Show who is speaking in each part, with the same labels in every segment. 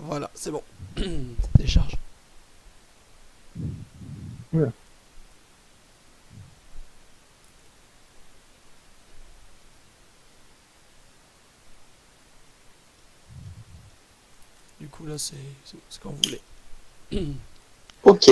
Speaker 1: Voilà, c'est bon. Décharge.
Speaker 2: Ouais.
Speaker 1: Du coup là c'est ce qu'on voulait.
Speaker 3: Ok.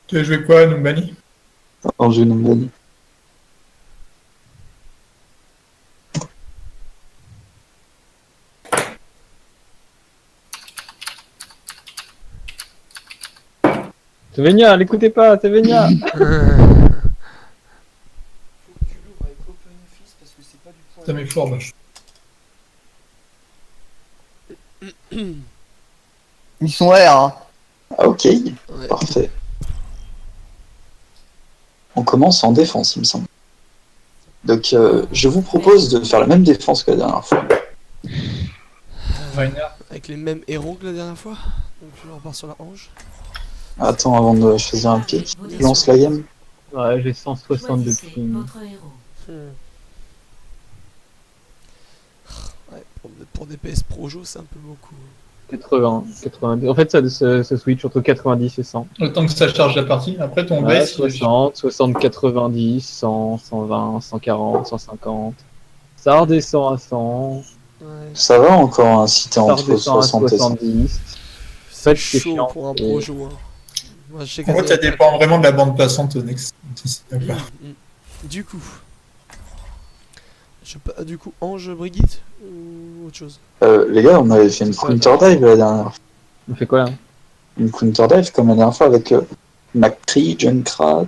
Speaker 4: Tu as joué quoi, Numbani?
Speaker 3: En jeu Numbani.
Speaker 2: C'est Vénia, l'écoutez pas, c'est Vénia.
Speaker 4: Ça met fort, vache.
Speaker 5: Ils sont R, hein.
Speaker 3: Ah, ok,
Speaker 1: Ouais.
Speaker 3: parfait. On commence en défense, il me semble. Donc, je vous propose de faire la même défense que la dernière fois.
Speaker 4: Rainer.
Speaker 1: Avec les mêmes héros que la dernière fois. Donc je repars sur la hanche.
Speaker 3: Attends, avant de choisir un pic, lance la game.
Speaker 2: Ouais, j'ai 162 ping.
Speaker 1: Ouais, pour des PS Projo c'est un peu beaucoup.
Speaker 2: 80, 90. En fait, ça switch entre 90 et 100.
Speaker 4: Le temps que ça charge la partie. Après, ton
Speaker 2: Ouais,
Speaker 4: base,
Speaker 2: 60, 60, 90, 100, 120, 140, 150. Ça redescend à 100.
Speaker 1: Ouais.
Speaker 3: Ça va encore, hein, si t'es
Speaker 2: Ça
Speaker 3: entre
Speaker 2: redescend à
Speaker 3: 60 et 100.
Speaker 2: 70.
Speaker 1: C'est
Speaker 2: c'est
Speaker 1: chaud
Speaker 2: chiant,
Speaker 1: pour un
Speaker 2: et-
Speaker 1: Projo. Hein. Moi, je sais
Speaker 4: en fait, ça dépend vraiment de la bande passante, Next.
Speaker 1: Du coup. Du coup, Ange Brigitte ou autre chose?
Speaker 3: Les gars, on avait fait une counter dive la dernière fois.
Speaker 2: On fait quoi là?
Speaker 3: Une counter dive comme la dernière fois avec McCree, Junkrat.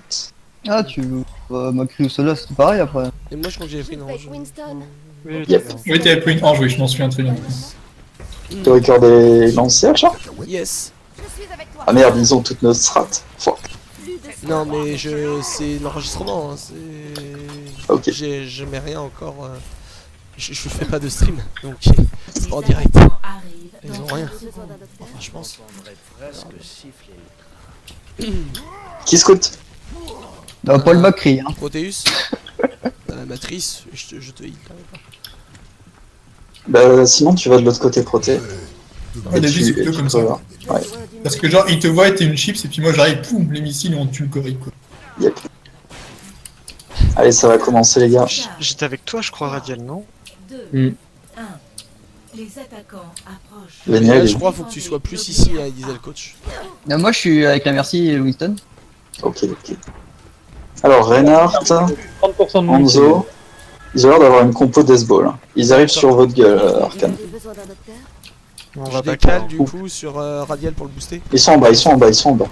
Speaker 5: Ah, tu m'as ou cela, c'est pareil après.
Speaker 1: Et moi je crois que j'avais pris une Ange.
Speaker 3: Yep.
Speaker 4: Oui, t'avais pris une ange, oui, je m'en souviens très bien.
Speaker 3: Tu recordes des lanciers, genre?
Speaker 1: Yes.
Speaker 3: Ah merde, ils ont toutes nos strats. Fuck.
Speaker 1: Non mais c'est l'enregistrement. Hein. C'est.
Speaker 3: Ok.
Speaker 1: Je mets rien encore. Je fais pas de stream donc c'est pas en direct. Ils ont rien. Enfin je pense.
Speaker 3: Qui scout?
Speaker 5: Non, Paul McCree, hein.
Speaker 1: Proteus. T'as la matrice. Je te heal.
Speaker 3: Bah, sinon, tu vas de l'autre côté proté.
Speaker 4: Ouais, David, c'est plutôt
Speaker 3: tu
Speaker 4: comme
Speaker 3: peux
Speaker 4: ça.
Speaker 3: voir. Ouais.
Speaker 4: Parce que genre, il te voit et t'es une chips, et puis moi j'arrive, poum, les missiles, et on tue le gorille, quoi.
Speaker 3: Yep. Allez, ça va commencer, les gars.
Speaker 6: J'étais avec toi, je crois, Radial, non?
Speaker 2: Hmm.
Speaker 7: Les attaquants approchent.
Speaker 3: Vénia,
Speaker 1: Je crois faut que tu sois plus ici à Diesel Coach.
Speaker 5: Non, moi, je suis avec la Merci et Winston.
Speaker 3: ok, ok. Alors, Reinhardt,
Speaker 2: 30% de mon
Speaker 3: Hanzo, ils ont l'air d'avoir une compo Deathball. Hein. Ils arrivent sur votre gueule, Arcane.
Speaker 6: On
Speaker 1: Je
Speaker 6: va pas
Speaker 1: décale du coup sur Radial pour le booster.
Speaker 3: Ils sont en bas, ils sont en bas, ils sont en bas.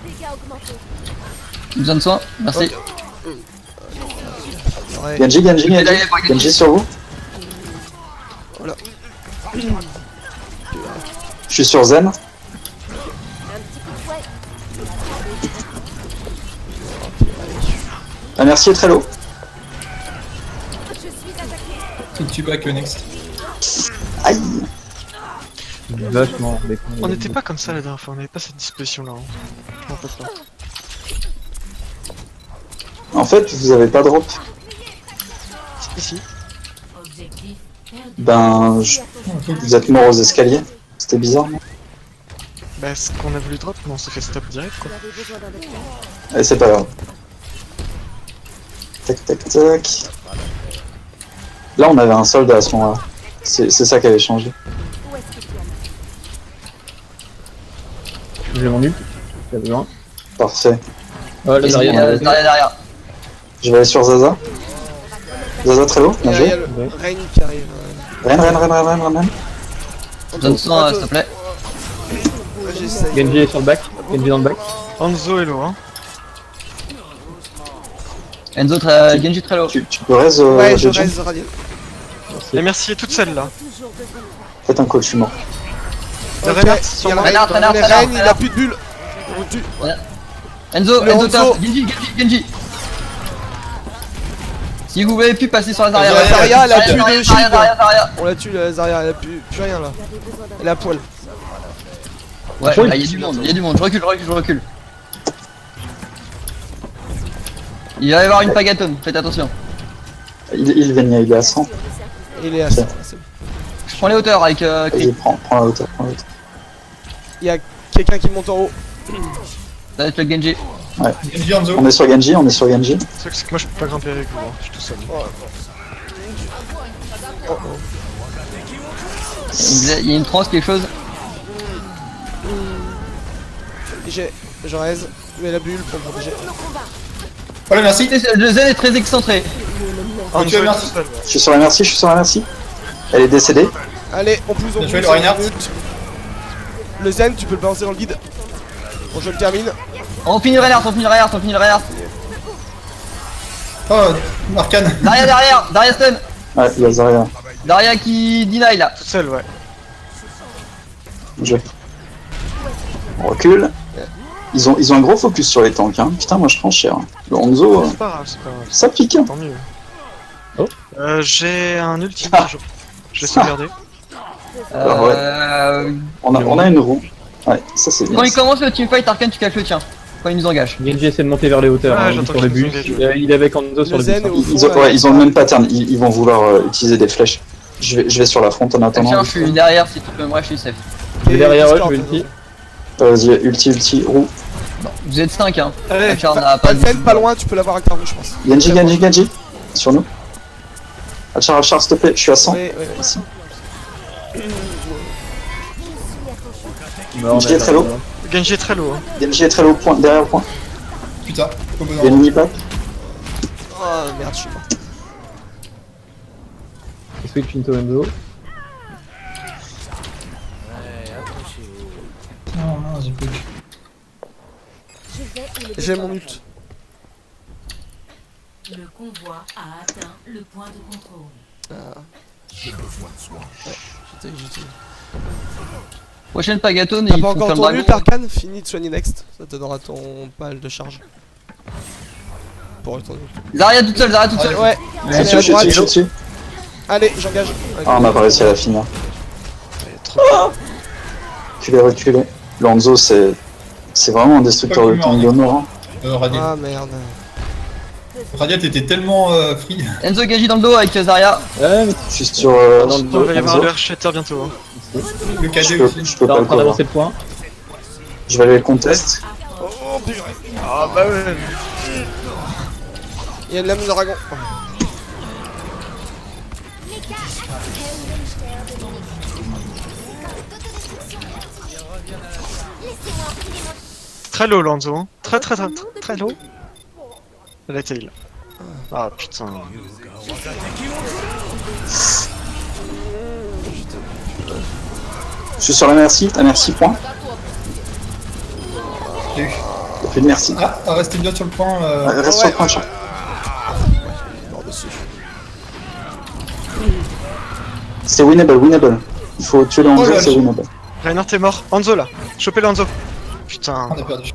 Speaker 5: Besoin de soin, merci.
Speaker 1: Ouais.
Speaker 3: Genji, Genji, Genji, Genji sur vous.
Speaker 1: Voilà.
Speaker 3: Je suis sur Zen. Ah, merci est très low.
Speaker 4: Tout tu back Next.
Speaker 3: Aïe.
Speaker 2: Vachement.
Speaker 6: On n'était pas comme ça la dernière fois, on n'avait pas cette disposition là. Je m'en rappelle pas.
Speaker 3: En fait, vous avez pas drop.
Speaker 6: Ici.
Speaker 3: Ben, vous êtes mort aux escaliers. C'était bizarre, non?
Speaker 6: Bah, ce qu'on a voulu drop, mais on s'est fait stop direct quoi.
Speaker 3: Allez, c'est pas grave. Tac, tac, tac. Là, on avait un soldat à ce moment-là. C'est ça qui avait changé.
Speaker 2: J'ai mon ult. J'ai besoin.
Speaker 3: Parfait.
Speaker 2: Oh, là,
Speaker 3: Vas-y,
Speaker 2: derrière.
Speaker 5: Derrière.
Speaker 3: Je vais aller sur Zaza. Zaza très haut, bien
Speaker 1: Il y a
Speaker 3: joué.
Speaker 1: le Rain qui arrive.
Speaker 3: Reine.
Speaker 5: Besoin de soin, s'il te plaît.
Speaker 1: J'essaye.
Speaker 2: Genji est sur le back. Genji dans le back.
Speaker 6: Hanzo Hello, hein.
Speaker 5: Enzo, Genji très low.
Speaker 3: Tu peux raise
Speaker 1: Ouais, je
Speaker 3: Genji.
Speaker 1: raise Radial.
Speaker 6: Et merci à toutes celles là.
Speaker 3: Faites un call, je suis mort.
Speaker 6: Le
Speaker 1: Ok,
Speaker 6: Reinhardt,
Speaker 1: il y
Speaker 6: sur
Speaker 1: a le
Speaker 6: moi.
Speaker 1: Reine,
Speaker 5: Reinhardt,
Speaker 1: le
Speaker 5: Reinhardt,
Speaker 1: Reine, il a
Speaker 5: Reinhardt.
Speaker 1: plus de bulles. On tue.
Speaker 5: Enzo,
Speaker 1: Le
Speaker 5: Enzo,
Speaker 1: Hanzo.
Speaker 5: tape. Genji. Si vous voulez plus passer sur la Zarya.
Speaker 1: Zarya, elle a plus de
Speaker 5: Zarya,
Speaker 1: shield.
Speaker 5: Zarya.
Speaker 1: On la tue, la Zarya, elle a plus rien là. Elle est à poil.
Speaker 5: Ouais,
Speaker 2: Oui.
Speaker 5: bah, il y a du monde, je recule. Il va y avoir une pagatone, faites attention.
Speaker 3: Il Venia, il est à 100.
Speaker 1: Il est à 100 là, c'est bon.
Speaker 5: Je prends les hauteurs avec
Speaker 3: Vas-y,
Speaker 5: Cri.
Speaker 3: prends la hauteur.
Speaker 1: Il y a quelqu'un qui monte en haut.
Speaker 5: Ça va être le Genji.
Speaker 4: Genji Hanzo.
Speaker 3: On est sur Genji.
Speaker 6: Le truc, c'est que moi je peux pas grimper avec vous, hein. Je suis tout seul.
Speaker 5: Il y a une transe, quelque chose.
Speaker 1: Je raise, mais la bulle pour me protéger.
Speaker 4: Voilà, merci.
Speaker 5: Le Zen est très excentré.
Speaker 6: Hanzo
Speaker 4: tu
Speaker 6: est
Speaker 4: veux,
Speaker 6: tout
Speaker 4: merci.
Speaker 6: seul.
Speaker 3: Je suis sur la merci. Elle est décédée.
Speaker 1: Allez, on pousse,
Speaker 4: Bien joué, le Reinhardt.
Speaker 1: Le Zen, tu peux le balancer dans le guide. Bon, je le termine.
Speaker 5: On finit le Reinhardt.
Speaker 4: Oh, Arcane.
Speaker 5: Daria stun.
Speaker 3: Ouais, il y a Zarya.
Speaker 5: Daria qui deny là.
Speaker 6: Tout seul, ouais.
Speaker 3: Joué. On recule. Ils ont un gros focus sur les tanks. Hein. Putain, moi je prends cher. Le Hanzo,
Speaker 6: C'est pas grave, c'est pas grave.
Speaker 3: ça pique. Hein.
Speaker 6: Tant mieux.
Speaker 2: Oh.
Speaker 6: J'ai un ultime.
Speaker 3: Ah.
Speaker 6: Je l'ai sauvegardé.
Speaker 3: On a une roue. Ouais, ça c'est bien.
Speaker 5: Quand il commence le teamfight, Arkane, tu caches le tien. Quand il nous engage.
Speaker 2: Genji essaie de monter vers les hauteurs,
Speaker 6: Ouais,
Speaker 2: hein,
Speaker 6: j'entends
Speaker 2: sur le
Speaker 6: qu'ils
Speaker 2: bus.
Speaker 6: nous engagent.
Speaker 2: Il est avec Hanzo sur
Speaker 1: Le
Speaker 2: le bus.
Speaker 1: Zen
Speaker 2: hein.
Speaker 1: est au fond.
Speaker 3: Ils ont le même pattern. Ils vont vouloir utiliser des flèches. Je vais sur la front en attendant.
Speaker 5: Tiens, je suis derrière si tu peux me rush, je suis safe.
Speaker 2: Il est derrière eux,
Speaker 1: Discord,
Speaker 2: je vais ulti.
Speaker 3: Vas-y, ulti, roue.
Speaker 5: Vous êtes 5 hein.
Speaker 6: Allez,
Speaker 5: Achar n'a pas
Speaker 1: Palfen, pas loin, tu peux l'avoir avec ta roue, je pense.
Speaker 3: Genji. Sur nous. Achar, s'il te plaît, je suis à 100.
Speaker 1: Oui.
Speaker 3: Merci.
Speaker 2: Non,
Speaker 3: Genji est très low.
Speaker 6: Genji est très lourd. Hein.
Speaker 3: Genji est très low, derrière le point.
Speaker 4: Putain, au bon
Speaker 3: Il y a une
Speaker 4: endroit.
Speaker 3: mini-pack.
Speaker 1: Oh merde, je suis mort.
Speaker 2: Switch into Hanzo.
Speaker 4: Non, j'ai plus.
Speaker 1: J'ai mon ult.
Speaker 7: Le convoi a atteint le point de contrôle.
Speaker 1: J'étais.
Speaker 5: Prochaine pagatone et
Speaker 1: T'as
Speaker 5: il
Speaker 1: pas
Speaker 5: faut
Speaker 1: encore
Speaker 5: faire le
Speaker 1: ton
Speaker 5: dragon.
Speaker 1: ult, Arcane? Fini de soigner next. Ça te donnera ton pal de charge. Pour ton ult.
Speaker 5: Zarya toute seule.
Speaker 1: Ouais,
Speaker 3: Je
Speaker 1: allez,
Speaker 3: suis
Speaker 1: à
Speaker 3: dessus,
Speaker 1: droite.
Speaker 3: je suis dessus.
Speaker 1: Allez, j'engage.
Speaker 3: Ah, on n'a pas réussi à la finir. Reculez. Le Hanzo, c'est vraiment un destructeur de tank de mort. Hein.
Speaker 4: Radiant.
Speaker 1: Ah merde.
Speaker 4: Radiant était tellement free.
Speaker 5: Enzo Genji dans le dos avec Zarya.
Speaker 2: Ouais, mais
Speaker 3: Je suis sur
Speaker 2: dans le
Speaker 6: Il
Speaker 2: dos.
Speaker 6: va y avoir
Speaker 3: Hanzo.
Speaker 6: le Shatter bientôt. Hein.
Speaker 4: Le
Speaker 3: Je
Speaker 4: KD
Speaker 3: peux,
Speaker 4: aussi.
Speaker 3: je peux
Speaker 2: T'es
Speaker 3: pas
Speaker 2: en
Speaker 3: le
Speaker 2: train
Speaker 3: cover.
Speaker 2: d'avancer le point.
Speaker 3: Je vais aller le contest.
Speaker 1: Oh purée.
Speaker 6: Ah bah ouais.
Speaker 1: Il y a une lame de dragon.
Speaker 6: Très low, Lanzo. Hein. Très low. La tail. Ah putain.
Speaker 3: Je suis sur la merci, point.
Speaker 4: J'ai eu.
Speaker 3: Il y a plus de merci.
Speaker 4: Ah, restez bien sur le point.
Speaker 3: Reste sur le point de champ.
Speaker 1: Mort dessus.
Speaker 3: C'est winnable. Il faut tuer le Hanzo,
Speaker 4: Oh là,
Speaker 3: c'est winnable.
Speaker 6: Reinhardt est mort. Hanzo là. Chopez le Hanzo. Putain.
Speaker 4: On a perdu.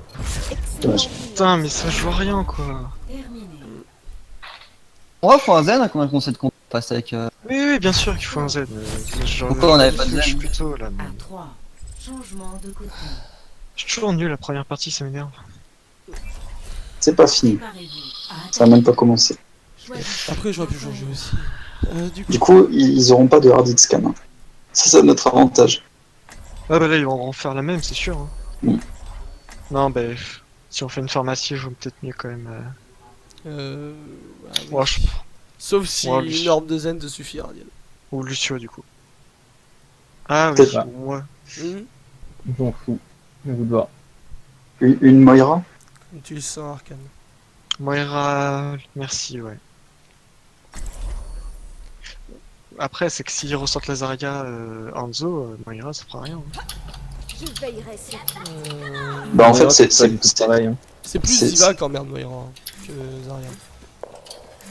Speaker 3: Dommage.
Speaker 6: Putain, mais ça joue à rien quoi.
Speaker 7: Terminé.
Speaker 5: On va faire un Zen quand on sait qu'on passe avec.
Speaker 6: Oui, bien sûr qu'il faut un Z. Mais
Speaker 5: Pourquoi on avait pas de
Speaker 6: Je suis
Speaker 5: zen
Speaker 6: plutôt là. Mais...
Speaker 7: À 3. Changement de côté.
Speaker 6: Je suis toujours nul la première partie, ça m'énerve.
Speaker 3: C'est pas fini.
Speaker 7: Préparez-vous à
Speaker 3: Ça a même pas commencé.
Speaker 7: choisir.
Speaker 1: Après, j'aurais pu jouer aussi. Du coup,
Speaker 3: Du coup, ils auront pas de hard scan. Hein. C'est ça notre avantage.
Speaker 6: Ah bah là, ils vont en faire la même, c'est sûr. Hein.
Speaker 3: Mm.
Speaker 6: Non, bah, si on fait une pharmacie, je vaut peut-être mieux quand même.
Speaker 1: ouais,
Speaker 6: Ouais,
Speaker 1: sauf si
Speaker 6: Ouais, lui.
Speaker 1: une orbe de zen te suffit, Radial.
Speaker 6: Ou Lucio du coup. Ah oui,
Speaker 3: Peut-être pas.
Speaker 6: ouais.
Speaker 2: Je m'en fous. Je vous dois.
Speaker 3: Une Moira.
Speaker 1: Tu le sens, Arcane.
Speaker 6: Moira, merci, ouais. Après, c'est que s'ils ressortent la Zarya Hanzo, Moira, ça fera rien. Hein.
Speaker 8: Je veillerai sur
Speaker 3: Bah en fait,
Speaker 2: C'est pas du tout pareil. Hein.
Speaker 1: C'est plus
Speaker 3: c'est-
Speaker 1: Ziva qu'emmerde Moira que Zarya.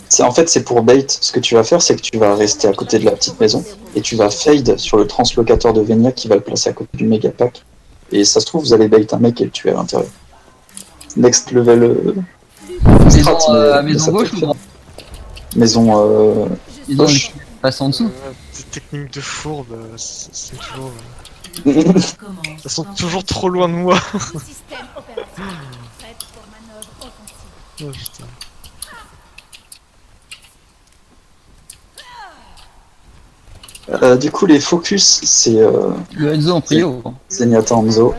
Speaker 3: C'est en fait c'est pour bait. Ce que tu vas faire, c'est que tu vas rester à côté de la petite maison et tu vas fade sur le translocateur de Venia qui va le placer à côté du méga pack. Et ça se trouve, vous allez bait un mec et le tuer à l'intérieur. Next level.
Speaker 5: Maison,
Speaker 3: mais
Speaker 5: maison
Speaker 3: ça peut
Speaker 5: gauche
Speaker 3: le
Speaker 5: ou
Speaker 3: faire.
Speaker 5: droite?
Speaker 3: Maison.
Speaker 5: Maison
Speaker 3: Gauche.
Speaker 5: passe en dessous.
Speaker 6: Ces techniques de fourbe, c'est toujours...
Speaker 7: Commence.
Speaker 6: Elles sont toujours trop loin de moi.
Speaker 8: Système opératif. Prête pour manœuvre offensive.
Speaker 6: Oh, putain.
Speaker 3: Du coup, les focus, c'est
Speaker 5: Le Enzo en prio.
Speaker 3: Zenyatta Hanzo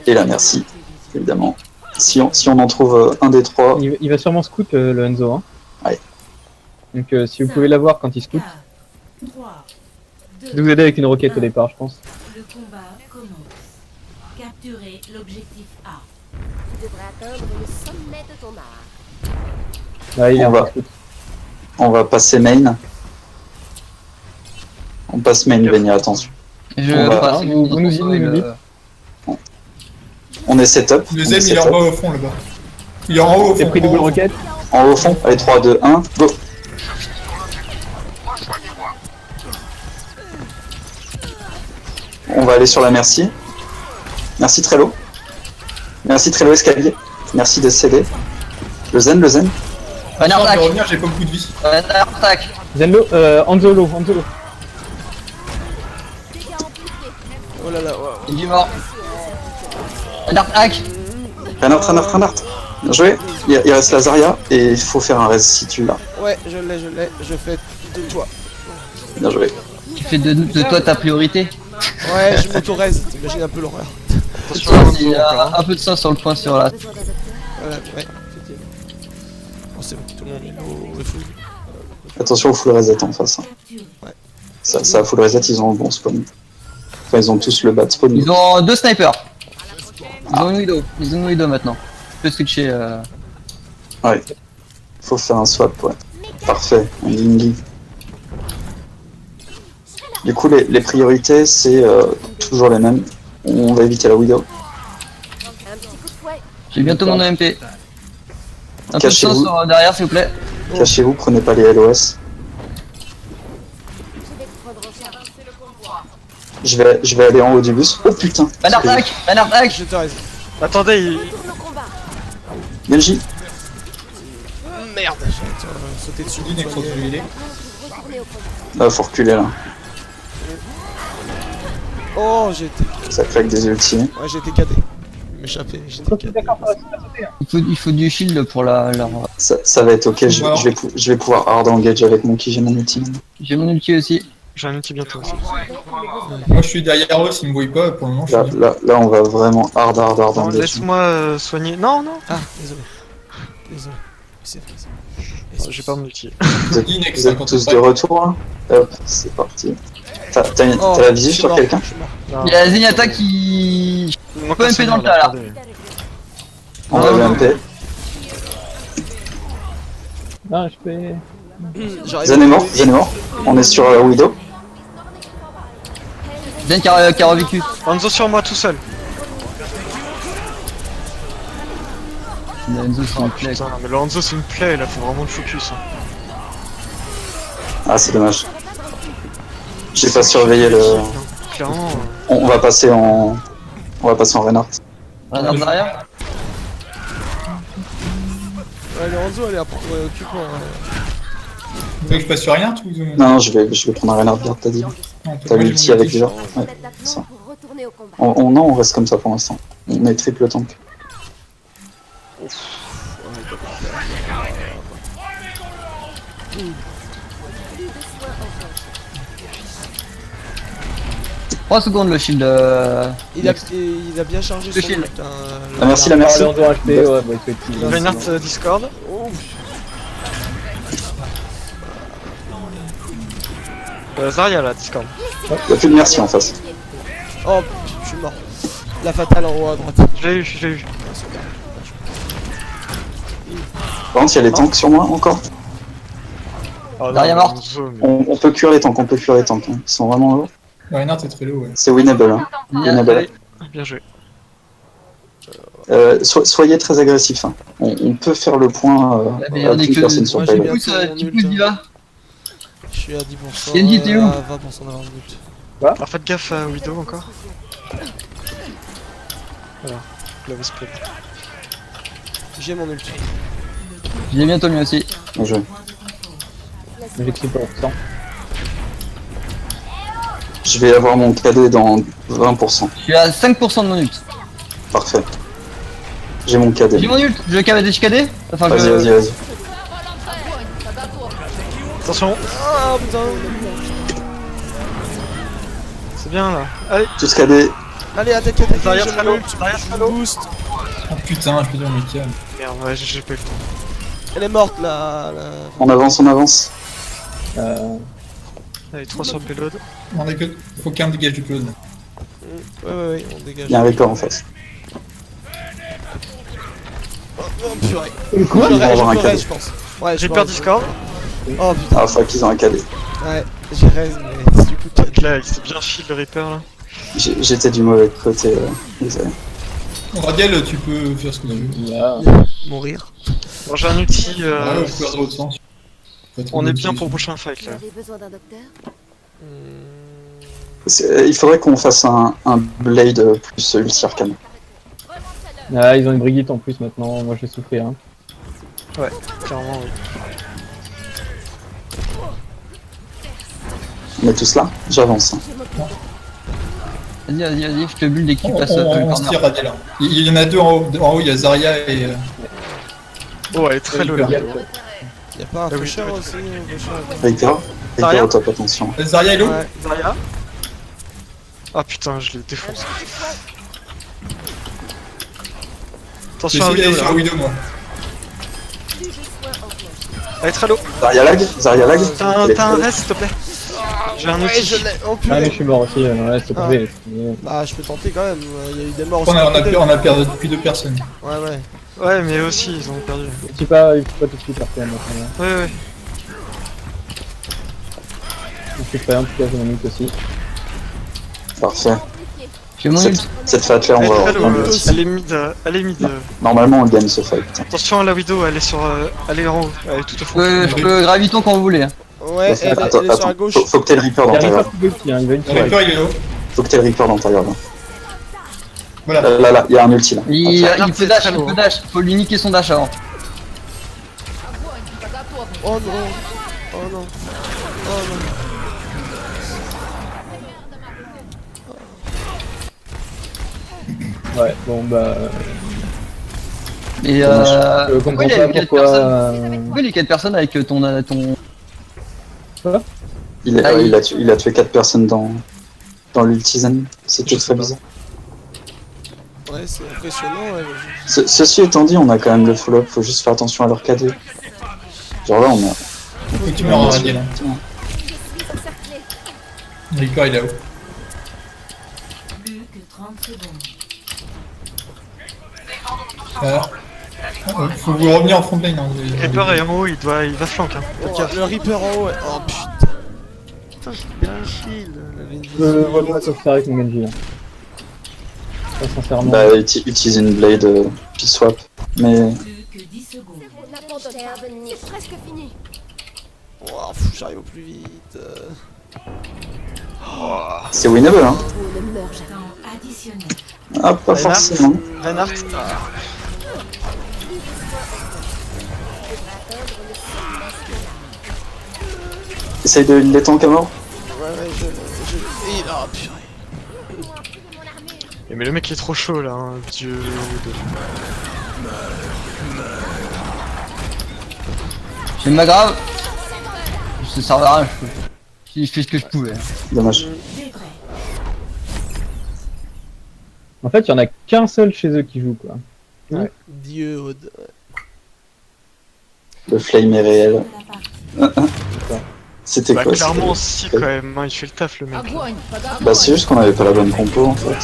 Speaker 3: et la Merci, évidemment. Si on en trouve un des trois,
Speaker 2: Il va sûrement scout le Enzo. Hein.
Speaker 3: Ouais.
Speaker 2: Donc si vous pouvez l'avoir quand il scout,
Speaker 7: 3,
Speaker 2: je vais vous aider avec une roquette au départ, je pense.
Speaker 7: Le combat commence. Capturez l'objectif A.
Speaker 8: Tu devrais atteindre le sommet de ton art.
Speaker 2: Là, il est
Speaker 3: On
Speaker 2: en
Speaker 3: va.
Speaker 2: scout.
Speaker 3: On va passer main. On passe main, Venia, attention.
Speaker 5: Je
Speaker 3: On va-
Speaker 5: passe,
Speaker 2: vous nous dites, vous nous dites.
Speaker 3: On est setup.
Speaker 4: Le
Speaker 3: on
Speaker 4: Zen,
Speaker 3: est
Speaker 4: il est en
Speaker 3: setup.
Speaker 4: bas au fond là-bas. Il est en haut au
Speaker 2: J'ai
Speaker 4: fond.
Speaker 2: pris double roquette.
Speaker 3: En haut au fond, allez 3, 2, 1, go. On va aller sur la Merci. Merci Trello. Merci Trello Escalier. Merci de céder. Le Zen.
Speaker 5: Banner
Speaker 4: Je vais
Speaker 5: attack.
Speaker 4: revenir, j'ai pas beaucoup de vie.
Speaker 5: Banner attack.
Speaker 2: Zenlo, Anzolo.
Speaker 8: Dégâts amplifiés.
Speaker 1: Oh là là, ouais.
Speaker 5: Il est mort. Banner attack.
Speaker 3: Reinhardt. Bien joué. Il reste la Zarya et il faut faire un res si tu l'as.
Speaker 1: Ouais, je l'ai, je fais de toi.
Speaker 3: Bien joué.
Speaker 5: Tu fais de toi ta priorité.
Speaker 1: Ouais, je m'auto-raise, t'imagines un peu l'horreur.
Speaker 6: Attention à
Speaker 5: Il y
Speaker 6: Hanzo encore.
Speaker 5: a un peu de ça sur le point sur la.
Speaker 8: Besoin d'un docteur.
Speaker 1: Voilà, ouais, effectivement. Bon, c'est bon, tout le monde est full.
Speaker 3: Attention au full reset en face. Hein.
Speaker 7: Capturé.
Speaker 3: Ça full reset, ils ont le bon spawn. Enfin, ils ont tous le bad spawn.
Speaker 5: Ils ont deux snipers. Ils ont une Widow maintenant. Tu peux switcher.
Speaker 3: Ouais. Faut faire un swap, ouais. Parfait, on Lingy. Du coup, les priorités, c'est toujours les mêmes. On va éviter la Widow.
Speaker 8: Un petit coup de fouet.
Speaker 5: J'ai bientôt mon EMP. Un peu de
Speaker 3: Cachez-vous.
Speaker 5: chance sur derrière s'il vous plaît.
Speaker 3: Cachez-vous, prenez pas les LOS.
Speaker 8: Je vais te prendre en charge.
Speaker 3: Je vais aller en haut du bus. Oh putain!
Speaker 5: Banner attack. Banner attack.
Speaker 1: Je te raise.
Speaker 6: Attendez,
Speaker 8: Retourne au combat.
Speaker 3: Genji!
Speaker 1: Merde, j'ai sauté dessus.
Speaker 4: Lynn est trop brûlé.
Speaker 8: Retournez au combat.
Speaker 3: Faut reculer là.
Speaker 1: Oh, j'ai été.
Speaker 3: Ça claque des ultis.
Speaker 1: Ouais, j'ai été cadé. M'échapper, j'étais cadé.
Speaker 5: Il faut du shield pour leur.
Speaker 3: Ça va être ok, je vais pouvoir hard engage avec mon ki, j'ai mon ulti.
Speaker 5: J'ai mon ulti aussi.
Speaker 6: j'ai un outil bientôt aussi.
Speaker 4: Moi je suis derrière eux, s'ils me voient pas, pour le moment je suis bien.
Speaker 3: Là, on va vraiment hard
Speaker 6: Non,
Speaker 3: engage.
Speaker 6: laisse-moi soigner. Non,
Speaker 1: Ah, désolé. Désolé. C'est vrai, c'est vrai.
Speaker 6: j'ai pas mon outil.
Speaker 3: Vous êtes,
Speaker 4: Lynn est
Speaker 3: vous êtes tous de retour là? Hop, c'est parti. T'as
Speaker 1: Oh,
Speaker 3: la
Speaker 1: je
Speaker 3: visu
Speaker 1: suis
Speaker 3: sur
Speaker 1: mort,
Speaker 3: quelqu'un?
Speaker 1: je suis mort.
Speaker 6: Non,
Speaker 5: Il y a Zenyatta qui.
Speaker 6: il manque
Speaker 5: Pas
Speaker 6: un
Speaker 5: MP dans le
Speaker 6: seigneur,
Speaker 5: tas, là.
Speaker 6: attendez.
Speaker 3: On va le MP.
Speaker 2: Non, je fais.
Speaker 1: J'arrive.
Speaker 3: Zen est mort. On est sur la Widow.
Speaker 5: Zen qui a revécu.
Speaker 6: Hanzo sur moi tout seul.
Speaker 5: Enzo c'est une plaie.
Speaker 6: Putain, mais le Hanzo c'est une plaie, là, faut vraiment le focus. Hein.
Speaker 3: Ah, c'est dommage. J'ai pas surveillé le.
Speaker 6: Clairement,
Speaker 3: On va passer en. On va passer en Reinhardt.
Speaker 5: Banner derrière.
Speaker 1: Ouais, le Hanzo, elle est occupant.
Speaker 4: Vous voulez que je passe sur rien tout
Speaker 3: Non, je vais prendre un Reinhardt, bien, t'as dit. T'as l'ulti avec lui là. Ouais.
Speaker 8: Mettre d'aplomb
Speaker 3: ça.
Speaker 8: pour retourner au combat.
Speaker 3: Non, on reste comme ça pour l'instant. On est triple tank.
Speaker 8: Plus de soins en poche.
Speaker 5: 3 secondes le shield.
Speaker 1: Il a bien chargé son
Speaker 5: shield.
Speaker 1: putain.
Speaker 3: Ah, merci, la merci.
Speaker 2: Ah, le Hanzo HP, ouais, bah, effectivement.
Speaker 6: Reinhardt Discord. Zarya là, Discord.
Speaker 3: Y'a plus de merci en face.
Speaker 1: Oh, je suis mort. La fatale en haut à droite.
Speaker 6: Je l'ai eu.
Speaker 3: Par contre, il y a les tanks sur moi encore.
Speaker 6: Oh,
Speaker 5: Zarya
Speaker 6: non,
Speaker 5: morte.
Speaker 6: Hanzo, mais-
Speaker 3: On peut cuire les tanks, hein. Ils sont vraiment hauts.
Speaker 4: Reinhardt est très low, ouais.
Speaker 3: C'est winnable. Hein.
Speaker 5: Bien,
Speaker 3: Winnable.
Speaker 6: Allez, bien joué.
Speaker 3: Soyez très agressifs. Hein. On peut faire le point.
Speaker 5: La meilleure des
Speaker 3: avec une personne sur
Speaker 1: moi,
Speaker 3: le
Speaker 1: j'ai
Speaker 3: payload.
Speaker 1: bien-
Speaker 5: Tu pousses Diva.
Speaker 1: Je suis à 10%.
Speaker 5: Genji, t'es où
Speaker 1: à 20% d'avoir un ult.
Speaker 6: Alors faites gaffe à Widow encore. Voilà, la split.
Speaker 1: J'ai mon ult.
Speaker 5: Je l'ai bientôt mis aussi.
Speaker 3: Bien joué.
Speaker 2: J'ai 6%.
Speaker 3: Je vais avoir mon cadet dans 20%.
Speaker 5: Je suis à 5% de mon ult.
Speaker 3: Parfait. J'ai mon cadet.
Speaker 5: J'ai mon ult. Je KD, KD. Enfin,
Speaker 3: Vas-y, vas-y, vas-y.
Speaker 6: Attention,
Speaker 1: Ah putain.
Speaker 6: c'est bien là. Allez,
Speaker 3: Tous cadets.
Speaker 1: Allez, attaque,
Speaker 6: Derrière
Speaker 1: j'ai
Speaker 6: Trallo,
Speaker 1: mon ult.
Speaker 6: derrière
Speaker 1: Je
Speaker 6: Trallo.
Speaker 1: boost.
Speaker 4: Oh putain, je peux dire, mais calme.
Speaker 6: Merde, ouais, j'ai pas eu le temps.
Speaker 1: Elle est morte là.
Speaker 3: On avance, on avance.
Speaker 6: Allez, 3 sur le payload.
Speaker 4: On est que... Faut qu'un dégage du clone.
Speaker 1: Ouais, on dégage.
Speaker 3: Il y a un record en face.
Speaker 1: Oh purée.
Speaker 3: Quoi Ils vont avoir un
Speaker 1: je
Speaker 3: cadet.
Speaker 1: je pense. Ouais,
Speaker 6: J'ai
Speaker 1: je
Speaker 6: perdu
Speaker 1: pense.
Speaker 6: Discord.
Speaker 1: Oh putain.
Speaker 3: Ah, fuck, ils ont un cadet.
Speaker 1: Ouais, j'ai raison, mais c'est du coup de
Speaker 6: Là, il s'est bien shield le Reaper là.
Speaker 3: J'étais du mauvais côté. Désolé.
Speaker 4: Radiel, tu peux faire ce que tu veux.
Speaker 2: Là.
Speaker 1: mourir.
Speaker 6: Bon, j'ai un outil.
Speaker 4: Ouais, je peux faire de l'autre sens.
Speaker 6: On est bien pour le prochain fight là.
Speaker 8: besoin d'un docteur?
Speaker 3: Il faudrait qu'on fasse un Blade plus ulti arcane.
Speaker 2: Ah, ils ont une Brigitte en plus maintenant, moi je vais souffrir. Hein.
Speaker 6: Clairement, oui.
Speaker 3: On est tous là. J'avance. Hein.
Speaker 5: Vas-y, je te bulle dès qu'il
Speaker 4: On,
Speaker 5: passe
Speaker 4: on,
Speaker 5: le
Speaker 4: on se tire
Speaker 5: corner.
Speaker 4: Radiel. Hein. Il y en a deux en haut. En haut, il y a Zarya et...
Speaker 6: Oh, elle est très low là.
Speaker 2: Regarde.
Speaker 1: Y'a pas un
Speaker 6: Ah oui,
Speaker 1: pusher
Speaker 6: oui.
Speaker 1: aussi, un pusher.
Speaker 3: Reaper.
Speaker 6: Zarya
Speaker 3: Reaper, top, attention.
Speaker 4: Zarya est low.
Speaker 1: Ouais.
Speaker 6: Zarya. Ah putain, je l'ai défoncé.
Speaker 4: J'ai
Speaker 6: Attention à
Speaker 4: essayé d'aller
Speaker 6: Widow
Speaker 4: sur
Speaker 6: là.
Speaker 4: Widow, moi.
Speaker 6: Elle est très low.
Speaker 3: Zarya lag. Zarya lag.
Speaker 6: T'as un reste s'il te plaît. J'ai un
Speaker 1: Ouais,
Speaker 6: outil.
Speaker 1: je l'ai. Oh
Speaker 2: Ah, mais
Speaker 1: purée.
Speaker 2: je suis mort aussi, ouais, c'est
Speaker 1: Ah.
Speaker 2: tombé.
Speaker 1: Bah, je peux tenter quand même. Il y a eu des morts aussi.
Speaker 4: On a perdu depuis 2 personnes.
Speaker 1: Ouais.
Speaker 6: Ouais, mais eux aussi, ils ont perdu.
Speaker 2: Il faut pas tout de suite après maintenant.
Speaker 6: Ouais.
Speaker 2: Je suis pas en tout cas, j'ai mon ult aussi.
Speaker 3: Parfait.
Speaker 5: J'ai mon ult.
Speaker 3: Cette fight là, on
Speaker 6: Elle est
Speaker 3: va
Speaker 6: très low,
Speaker 3: reprendre le
Speaker 6: elle est mid. Elle est mid.
Speaker 3: Normalement, on gagne ce fight.
Speaker 6: Attention à la Widow, elle est sur. Elle est en haut. Elle est tout au fond.
Speaker 5: Je peux graviton quand vous voulez. Hein.
Speaker 1: Ouais, elle est sur la gauche.
Speaker 3: Faut que t'aies le Reaper
Speaker 2: Il
Speaker 3: dans
Speaker 2: y
Speaker 3: ta
Speaker 2: a
Speaker 3: garde.
Speaker 2: Reaper qui ulti, hein, il va une
Speaker 4: Le Reaper, il est low.
Speaker 3: Faut que t'aies le Reaper dans ta garde.
Speaker 4: Voilà.
Speaker 3: Là, il y a un ulti là.
Speaker 5: Il
Speaker 6: Enfin,
Speaker 5: peut dash, il peut dash. Faut lui niquer son dash avant.
Speaker 1: Oh non. Oh non.
Speaker 2: Ouais, bon bah.
Speaker 5: Et
Speaker 2: Je comprends
Speaker 5: pourquoi il y a
Speaker 2: pas
Speaker 5: 4
Speaker 2: pourquoi.
Speaker 5: personnes Pourquoi il y a 4 personnes avec ton...
Speaker 3: Il a tué 4 personnes dans l'ulti Zen. C'était très bizarre.
Speaker 1: Ouais, c'est impressionnant. Ouais.
Speaker 3: Ceci étant dit, on a quand même le follow-up. Faut juste faire attention à leur KD. Genre là, on a.
Speaker 4: Faut que tu meurs en Radiel. Hein. Le Reaper, il est là-haut.
Speaker 7: Plus que 30 secondes.
Speaker 4: Faut vous revenir en front lane. Hein.
Speaker 6: Reaper est en haut, il va flank. Hein.
Speaker 1: Oh, le Reaper en haut, ouais. Oh putain. Putain, j'ai bien un shield.
Speaker 2: Je rejoins sur ça avec mon Genji. Hein. Pas sincèrement.
Speaker 3: Bah, utilise une blade puis swap. Mais
Speaker 7: Plus que 10 secondes.
Speaker 8: C'est presque fini.
Speaker 1: Oh, j'arrive au plus vite.
Speaker 3: c'est winnable, hein.
Speaker 8: On ne meurt jamais.
Speaker 7: Temps additionnel.
Speaker 3: Ah, pas
Speaker 6: Reinhardt.
Speaker 3: forcément.
Speaker 6: Reinhardt.
Speaker 3: Essaye de les tank à mort.
Speaker 1: Ouais, je... Oh purée.
Speaker 6: Mais le mec il est trop chaud là, hein. Dieu de...
Speaker 5: J'ai ma grave. Ça sert à rien, je fais ce que je pouvais.
Speaker 3: Dommage.
Speaker 7: Des vrais.
Speaker 2: En fait, il y en a qu'un seul chez eux qui joue quoi. Ouais.
Speaker 1: Dieu, Aude.
Speaker 3: Le flame est réel.
Speaker 7: De la partie.
Speaker 3: C'était
Speaker 6: Bah
Speaker 3: quoi
Speaker 6: clairement
Speaker 3: c'était-
Speaker 6: si quand même, hein, il fait le taf le mec.
Speaker 3: Bah, c'est juste qu'on avait pas la bonne compo en fait.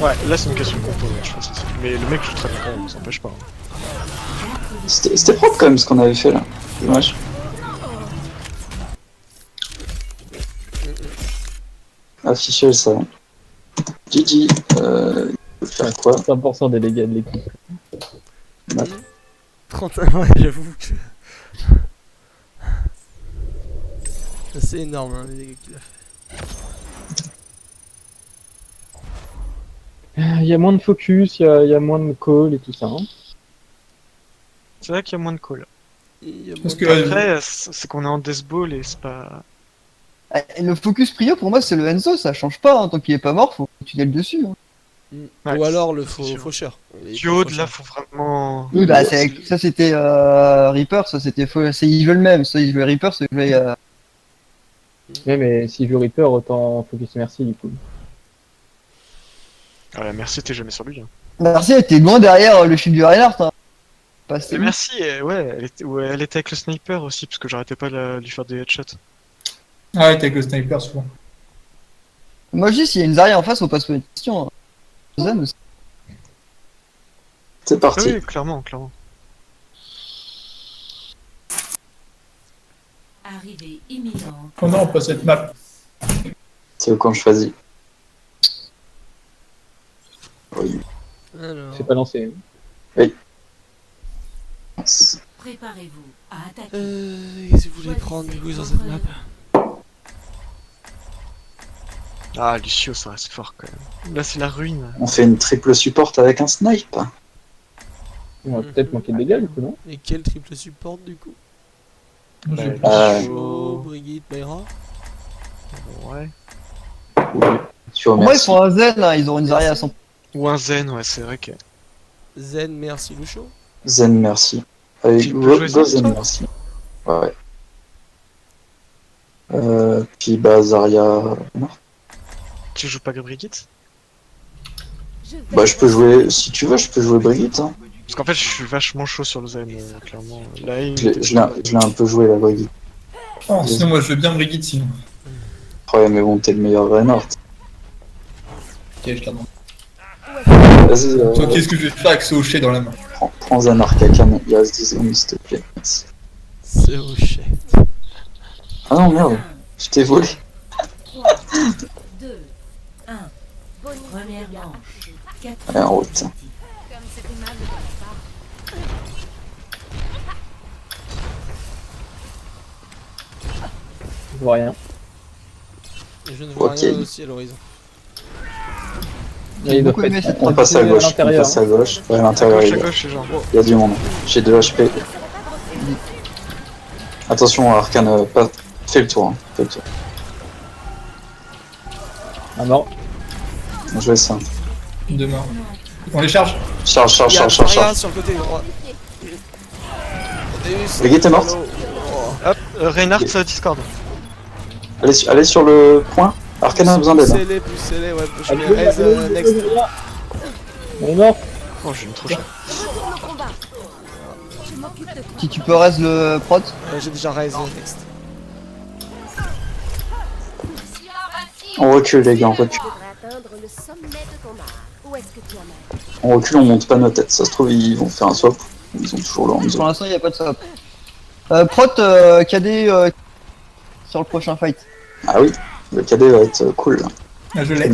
Speaker 6: Ouais, là c'est une question de compo, je pense. Mais le mec joue très bien, on s'empêche pas. Hein.
Speaker 3: C'était propre quand même ce qu'on avait fait là. Dommage. Afficher ça. GG. Je peux faire quoi?
Speaker 2: 100% des dégâts de l'équipe.
Speaker 1: 31, ouais, j'avoue que. C'est énorme hein, les dégâts qu'il a fait.
Speaker 2: Il y a moins de focus, il y a moins de call et tout ça. Hein.
Speaker 6: C'est vrai qu'il y a moins de call.
Speaker 1: Il y a
Speaker 4: Parce
Speaker 1: moins
Speaker 4: que
Speaker 1: de-
Speaker 6: Après, c'est qu'on est en death ball et c'est pas.
Speaker 5: Et le focus prio pour moi c'est le Enzo, ça change pas, hein. Tant qu'il est pas mort, faut tuer le dessus. Hein.
Speaker 6: Ouais,
Speaker 1: Ou alors le
Speaker 6: c'est sûr.
Speaker 1: faucheur. Il est
Speaker 6: Du haut de
Speaker 1: faucheur.
Speaker 6: là, faut vraiment.
Speaker 5: Oui, bah ça c'était Reaper, ça c'était faux. C'est il veut le même, soit il veut Reaper, soit il veut.
Speaker 2: Ouais, mais si je joue Reaper, autant focus merci du coup.
Speaker 6: Ah, la merci, t'es jamais sur lui. Hein.
Speaker 5: Merci, elle était loin derrière le shield du Reinhardt. Hein. Passé.
Speaker 6: Et merci, ouais, elle était avec le sniper aussi, parce que j'arrêtais pas de lui faire des headshots.
Speaker 4: Ah ouais, t'es avec le sniper souvent.
Speaker 5: Moi je dis s'il y a une Zarya en face, faut pas se poser de questions. Hein. Zen aussi.
Speaker 3: C'est
Speaker 6: Ah
Speaker 3: parti.
Speaker 6: oui, clairement, clairement.
Speaker 7: Arrivée imminente.
Speaker 4: Oh non, pas cette map.
Speaker 3: C'est quand je choisis. Oui.
Speaker 1: Alors.
Speaker 2: C'est pas lancé.
Speaker 7: Préparez-vous à attaquer.
Speaker 1: Qu'est-ce que vous voulez prendre du coup sur cette map?
Speaker 6: Ah, Lucio, ça reste fort quand même. Là, c'est la ruine.
Speaker 3: On fait une triple support avec un snipe.
Speaker 2: On va peut-être manquer de dégâts du coup, non?
Speaker 1: Et quel triple support du coup?
Speaker 6: Bah,
Speaker 1: Lucio, Brigitte, Mayra.
Speaker 6: Ouais.
Speaker 3: Tu
Speaker 5: Pour moi ils
Speaker 3: remercies.
Speaker 5: font un Zen, hein. Ils auront une Zarya à 100%.
Speaker 6: Ou un Zen, ouais, c'est vrai que.
Speaker 1: Zen, merci Lucio.
Speaker 3: Zen, merci. Avec
Speaker 6: Tu peux jouer
Speaker 3: Go
Speaker 6: Zen,
Speaker 3: Zen,
Speaker 6: toi
Speaker 3: merci. Ouais. Puis bah Zarya. Non.
Speaker 6: Tu joues pas que Brigitte?
Speaker 3: Bah je peux jouer, si tu veux, je peux jouer Brigitte. Hein.
Speaker 6: Parce qu'en fait, je suis vachement chaud sur le Zen, clairement. Là, il
Speaker 3: Je l'ai un peu joué la Brigitte.
Speaker 4: Oh, sinon, moi je veux bien Brigitte sinon.
Speaker 3: Ouais, mais bon, t'es le meilleur Reinhardt.
Speaker 4: Ok, je t'abandonne.
Speaker 3: Vas-y,
Speaker 4: Toi, qu'est-ce que je vais faire avec ce hochet dans la main?
Speaker 3: prends un Arcacan. Il reste 10 secondes, s'il te plaît. Merci.
Speaker 1: C'est au chef.
Speaker 3: Ah non, merde, je t'ai volé.
Speaker 7: 2, 1. Première manche. 4.
Speaker 3: Allez, en route.
Speaker 8: Comme c'est aimable de ta part.
Speaker 2: Je vois rien.
Speaker 1: Et je ne vois
Speaker 3: Ok.
Speaker 1: rien aussi à l'horizon.
Speaker 2: Et il doit
Speaker 5: beaucoup
Speaker 2: pas
Speaker 5: aimé
Speaker 2: être-
Speaker 5: cette
Speaker 3: On passe à gauche, on
Speaker 2: l'intérieur.
Speaker 3: passe à gauche. Ouais, à
Speaker 6: à
Speaker 3: l'intérieur,
Speaker 6: gauche,
Speaker 3: il
Speaker 6: à
Speaker 3: y a-
Speaker 6: gauche, les gens.
Speaker 3: il y a du monde. J'ai 2 HP. Attention, Arcane, pas... fais le tour. Hein. Fais le tour.
Speaker 2: Ah non.
Speaker 3: Je vais ça.
Speaker 4: Demain. On les charge?
Speaker 3: Charge, charge,
Speaker 1: Il y a
Speaker 3: charge, charge,
Speaker 1: Zarya
Speaker 3: charge.
Speaker 1: sur le côté droit. Deus.
Speaker 3: Brigitte est morte.
Speaker 6: Hop, Reinhardt, Discord.
Speaker 3: Allez sur le point. Arcane a besoin d'aide. Hein.
Speaker 1: Poussez-les, ouais, je
Speaker 2: Allez,
Speaker 1: mets raise
Speaker 2: allez,
Speaker 1: next.
Speaker 2: On est mort.
Speaker 6: Oh, j'ai une trop cher.
Speaker 8: Je m'occupe de toi.
Speaker 5: Si tu peux raise le prot.
Speaker 1: J'ai déjà raise next.
Speaker 3: On recule, les gars, on recule.
Speaker 8: Atteindre le sommet de ton art. Où est-ce que tu en es?
Speaker 3: On recule, on monte pas nos têtes. Ça se trouve, ils vont faire un swap. Ils sont toujours là en
Speaker 5: Pour
Speaker 3: zone.
Speaker 5: l'instant il n'y a pas de swap. Prot KD sur le prochain fight.
Speaker 3: Ah oui, le cadet va être cool. Là.
Speaker 4: Ah, je l'ai.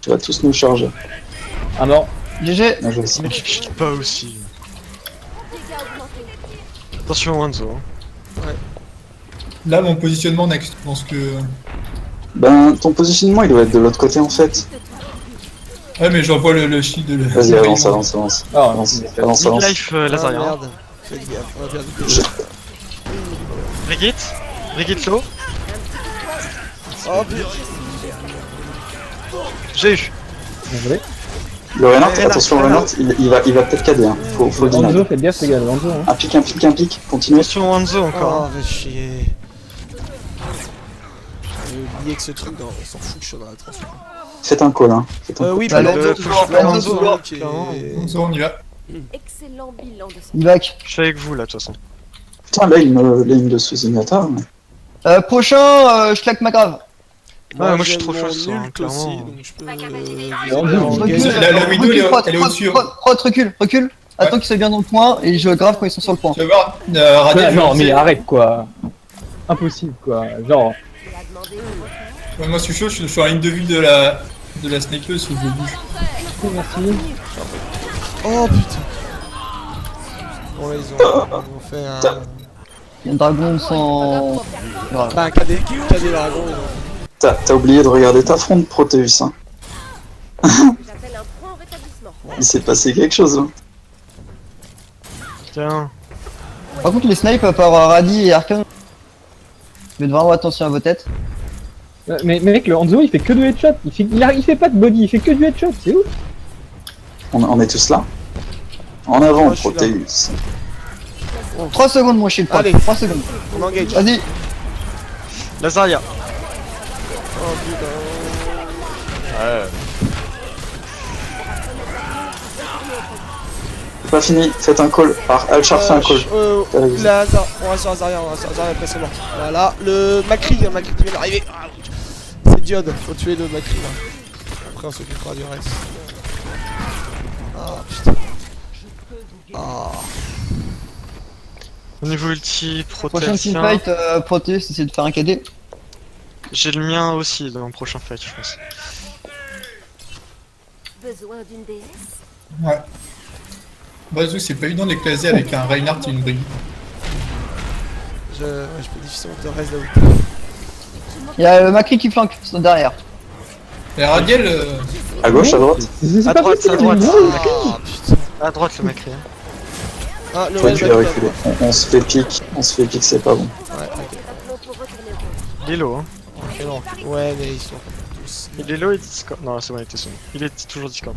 Speaker 3: Tu vas tous nous charger.
Speaker 2: Ah non.
Speaker 5: GG.
Speaker 3: Bien joué, ça.
Speaker 6: Mais qui kick pas aussi.
Speaker 8: Dégâts augmentés.
Speaker 6: Attention, Wanzo. Hein.
Speaker 4: Là, mon positionnement next, je pense que.
Speaker 3: Ben, ton positionnement, il doit être de l'autre côté, en fait.
Speaker 4: Ouais, mais j'envoie le shield de.
Speaker 3: Vas-y, avance, avance, avance.
Speaker 2: Ah,
Speaker 3: Avance, avance, avance.
Speaker 6: Midlife, Lazaria.
Speaker 1: Merde. Faites gaffe, on va perdre du
Speaker 3: Je-
Speaker 1: coup.
Speaker 6: Brigitte low.
Speaker 1: Oh putain.
Speaker 6: J'ai eu.
Speaker 2: Désolé.
Speaker 3: Le Reinhardt,
Speaker 6: Reinhardt,
Speaker 3: attention, le Reinhardt, il va peut-être cader. Hein. Faut le
Speaker 2: Lanzo,
Speaker 3: deny.
Speaker 2: faites gaffe les gars, Lanzo. Hein.
Speaker 3: Un pic, un pic, un pic. Continuez.
Speaker 6: Attention, Wanzo encore.
Speaker 1: Oh, va chier. J'ai oublié que ce truc, on s'en fout que je sois dans la transfo.
Speaker 3: Faites un call, hein. Faites un call.
Speaker 1: Oui,
Speaker 5: Bah,
Speaker 1: pas
Speaker 5: Lonzo,
Speaker 1: le
Speaker 5: toujours, Lonzo, toujours.
Speaker 4: On y va.
Speaker 8: Excellent bilan de ce
Speaker 5: Ivac.
Speaker 6: Je suis avec vous là, de toute façon.
Speaker 3: Putain, là, il me sous Zenyatta.
Speaker 5: Prochain, je claque ma grave.
Speaker 6: moi, je suis
Speaker 1: j'aime
Speaker 6: trop
Speaker 1: mon
Speaker 6: chaud ce soir, hein,
Speaker 1: ult aussi,
Speaker 6: clairement.
Speaker 1: donc je peux.
Speaker 2: Lonzo,
Speaker 5: Recule,
Speaker 4: La Widow,
Speaker 5: recule, Prot,
Speaker 4: elle est au-dessus.
Speaker 5: Prot, recule. Attends qu'ils soient bien dans le point et je grave quand ils sont sur le point.
Speaker 4: Tu vas voir,
Speaker 2: Ah,
Speaker 4: Radiant,
Speaker 2: non mais arrête quoi. Impossible quoi. Genre.
Speaker 8: qu'il a demandé au refaire.
Speaker 4: Ouais, moi, je suis chaud, je suis en ligne de vue de la snipeuse, faut que je bouge.
Speaker 2: Merci.
Speaker 1: Oh putain. Bon là ils ont fait un...
Speaker 5: Il y a un dragon sans... Grave.
Speaker 1: Bah un KD dragon ils ont...
Speaker 3: T'as oublié de regarder ta fronde, Proteus. Hein. Il s'est passé quelque chose là.
Speaker 6: Tiens.
Speaker 5: Par contre, les snipes par Radi et Arcan. Faites vraiment attention à vos têtes.
Speaker 2: Mais mec, le Hanzo il fait que du headshot. Il fait pas de body, il fait que du headshot, c'est ouf.
Speaker 3: On est tous là. En avant,
Speaker 1: Moi, je suis là.
Speaker 3: Proteus.
Speaker 5: 3 secondes, mon shield.
Speaker 1: Allez.
Speaker 5: 3 secondes.
Speaker 1: On engage.
Speaker 5: Vas-y.
Speaker 6: La Zarya.
Speaker 1: Oh putain.
Speaker 6: Ouais.
Speaker 3: C'est pas fini, faites un call. Alchar fait un call.
Speaker 1: La Azar, on reste sur Azaria, après c'est mort. Voilà, le Macri qui vient d'arriver. Ah, c'est Diode, faut tuer le Macri là. Après on s'occupera du reste. Ah putain. Ah.
Speaker 6: Au niveau ulti,
Speaker 5: Prochain
Speaker 6: protection.
Speaker 5: teamfight, Proteus, essaie de faire un KD.
Speaker 6: J'ai le mien aussi dans le prochain fight, je pense.
Speaker 8: Besoin d'une déesse?
Speaker 4: Ouais. Bah, c'est pas évident d'éclaser avec un Reinhardt et une Brille.
Speaker 1: Je peux difficilement te reste là où
Speaker 5: Il y a le Macri qui flanque, ils sont derrière.
Speaker 4: Et Radiel,
Speaker 3: À gauche, à droite.
Speaker 6: À droite, à droite.
Speaker 1: Ah putain.
Speaker 6: À droite le Macri.
Speaker 1: Ah le
Speaker 3: Toi, tu l'as
Speaker 1: Macri,
Speaker 3: reculé. On se fait pique, c'est pas bon.
Speaker 1: Ouais, ok.
Speaker 6: Il est low, hein.
Speaker 1: Ok, non. Ouais, mais ils sont tous.
Speaker 6: Il est low et Discord. Non, c'est bon, il était son. Il est toujours Discord.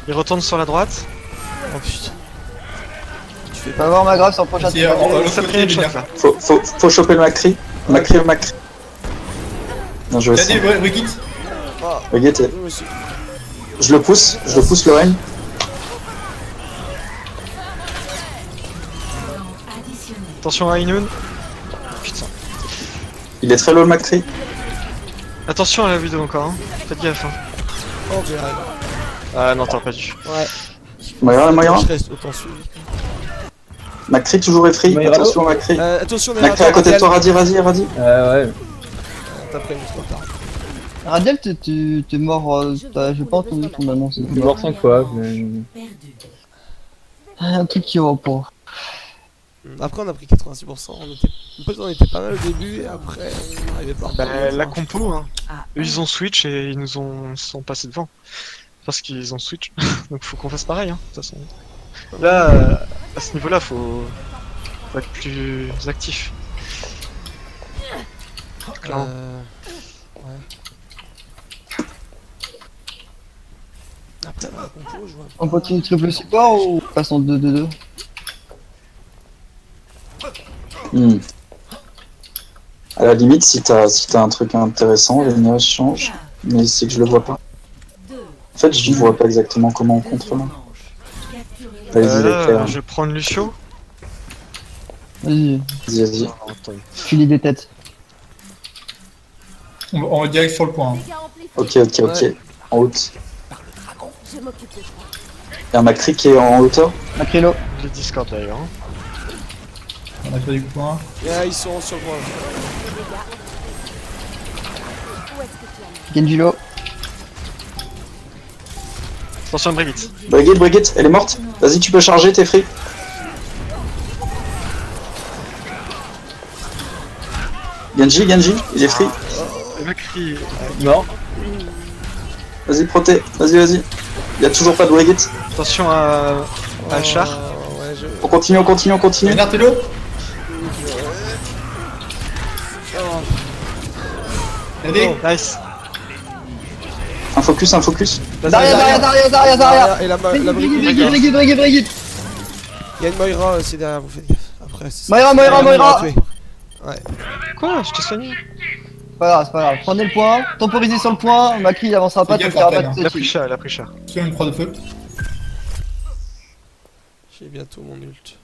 Speaker 6: Il retourne sur la droite.
Speaker 1: Oh putain. Tu fais
Speaker 5: On va voir ma grave sur le prochain
Speaker 4: c'est
Speaker 5: teamfight.
Speaker 4: l'autre
Speaker 6: Ça pris
Speaker 4: côté,
Speaker 6: headshot
Speaker 4: Vénère.
Speaker 6: là.
Speaker 3: Faut choper le Macri. Macri. Non, je vais
Speaker 4: Regardez,
Speaker 3: essayer.
Speaker 4: Brigitte.
Speaker 3: Regarde,
Speaker 1: Oui, monsieur.
Speaker 3: je le pousse, Lorraine.
Speaker 7: Additionnel.
Speaker 6: Attention à Inoun. Putain.
Speaker 3: Il est très low le Macri.
Speaker 6: Attention à la vidéo encore, hein. Faites gaffe, hein.
Speaker 1: Oh bien.
Speaker 6: Ah non, t'aurais pas dû.
Speaker 1: Ouais.
Speaker 3: Moira.
Speaker 1: Je reste autant suivi.
Speaker 3: Macri toujours effrayé.
Speaker 2: Moira.
Speaker 3: Attention Macri.
Speaker 1: Attention, mais
Speaker 3: Macri à côté de toi, Radi.
Speaker 2: Ouais.
Speaker 1: T'as pris une trop tard.
Speaker 5: Radiel, t'es mort, j'ai pas entendu ton annonce.
Speaker 2: Je suis mort 5 fois. Mais...
Speaker 7: Perdu.
Speaker 5: Un truc qui va pas.
Speaker 1: Après on a pris 86%, on était pas mal au début et après on n'arrivait pas.
Speaker 6: Bah, la compo, hein.
Speaker 7: Ah,
Speaker 6: Eux ils ont switch et ils nous ont sont passés devant. Parce qu'ils ont switch. Donc faut qu'on fasse pareil, hein, de toute façon. Là, à ce niveau-là, faut être plus actif. Clairement.
Speaker 1: Ouais. Après la compo, je vois pas.
Speaker 5: On continue triple support ou on passe en 2-2-2?
Speaker 3: À la limite, si t'as un truc intéressant, les nuages changent. Mais c'est que je le vois pas. En fait, je vois pas exactement comment on contrôle. Vas-y, il est
Speaker 6: Là,
Speaker 3: clair.
Speaker 6: je vais prendre Lucio.
Speaker 5: Vas-y,
Speaker 3: Vas-y.
Speaker 6: Attends.
Speaker 5: filis des têtes.
Speaker 4: On va direct sur le point.
Speaker 3: Ok. En haute.
Speaker 8: Je m'occupe de toi.
Speaker 3: Il y a un Macri qui est en hauteur.
Speaker 5: Macrilo,
Speaker 6: Les Discord d'ailleurs. Hein.
Speaker 4: On a pas du point.
Speaker 1: Yeah, ils sont sur le point.
Speaker 8: Où est-ce que tu as mis?
Speaker 5: Genjilo,
Speaker 6: Attention à Brigitte.
Speaker 3: Brigitte, elle est morte. Vas-y, tu peux charger, t'es free. Genji, il est free.
Speaker 6: Le Macri.
Speaker 2: Mort.
Speaker 3: Vas-y, Proté, vas-y. Il y a toujours pas de Brigitte.
Speaker 6: Attention à Alchar.
Speaker 1: Ouais,
Speaker 3: On continue.
Speaker 4: Reinhardt est low. Regardez.
Speaker 6: Nice.
Speaker 3: Un focus.
Speaker 5: Daria.
Speaker 1: Et la Brigitte.
Speaker 5: Brigitte.
Speaker 1: Il y a une Moira aussi derrière, vous faites gaffe. Après, c'est
Speaker 5: Moira.
Speaker 1: à tuer.
Speaker 6: Quoi? Je t'ai soigné.
Speaker 5: C'est pas grave. Prenez le point, temporisez sur le point, Macri il avancera pas,
Speaker 4: Fais
Speaker 5: tu
Speaker 4: gaffe,
Speaker 5: feras pas
Speaker 4: Arcane,
Speaker 5: de
Speaker 6: Il a
Speaker 5: dessus.
Speaker 6: pris cher, il a pris cher.
Speaker 4: Sur une croix de feu.
Speaker 1: J'ai bientôt mon ult.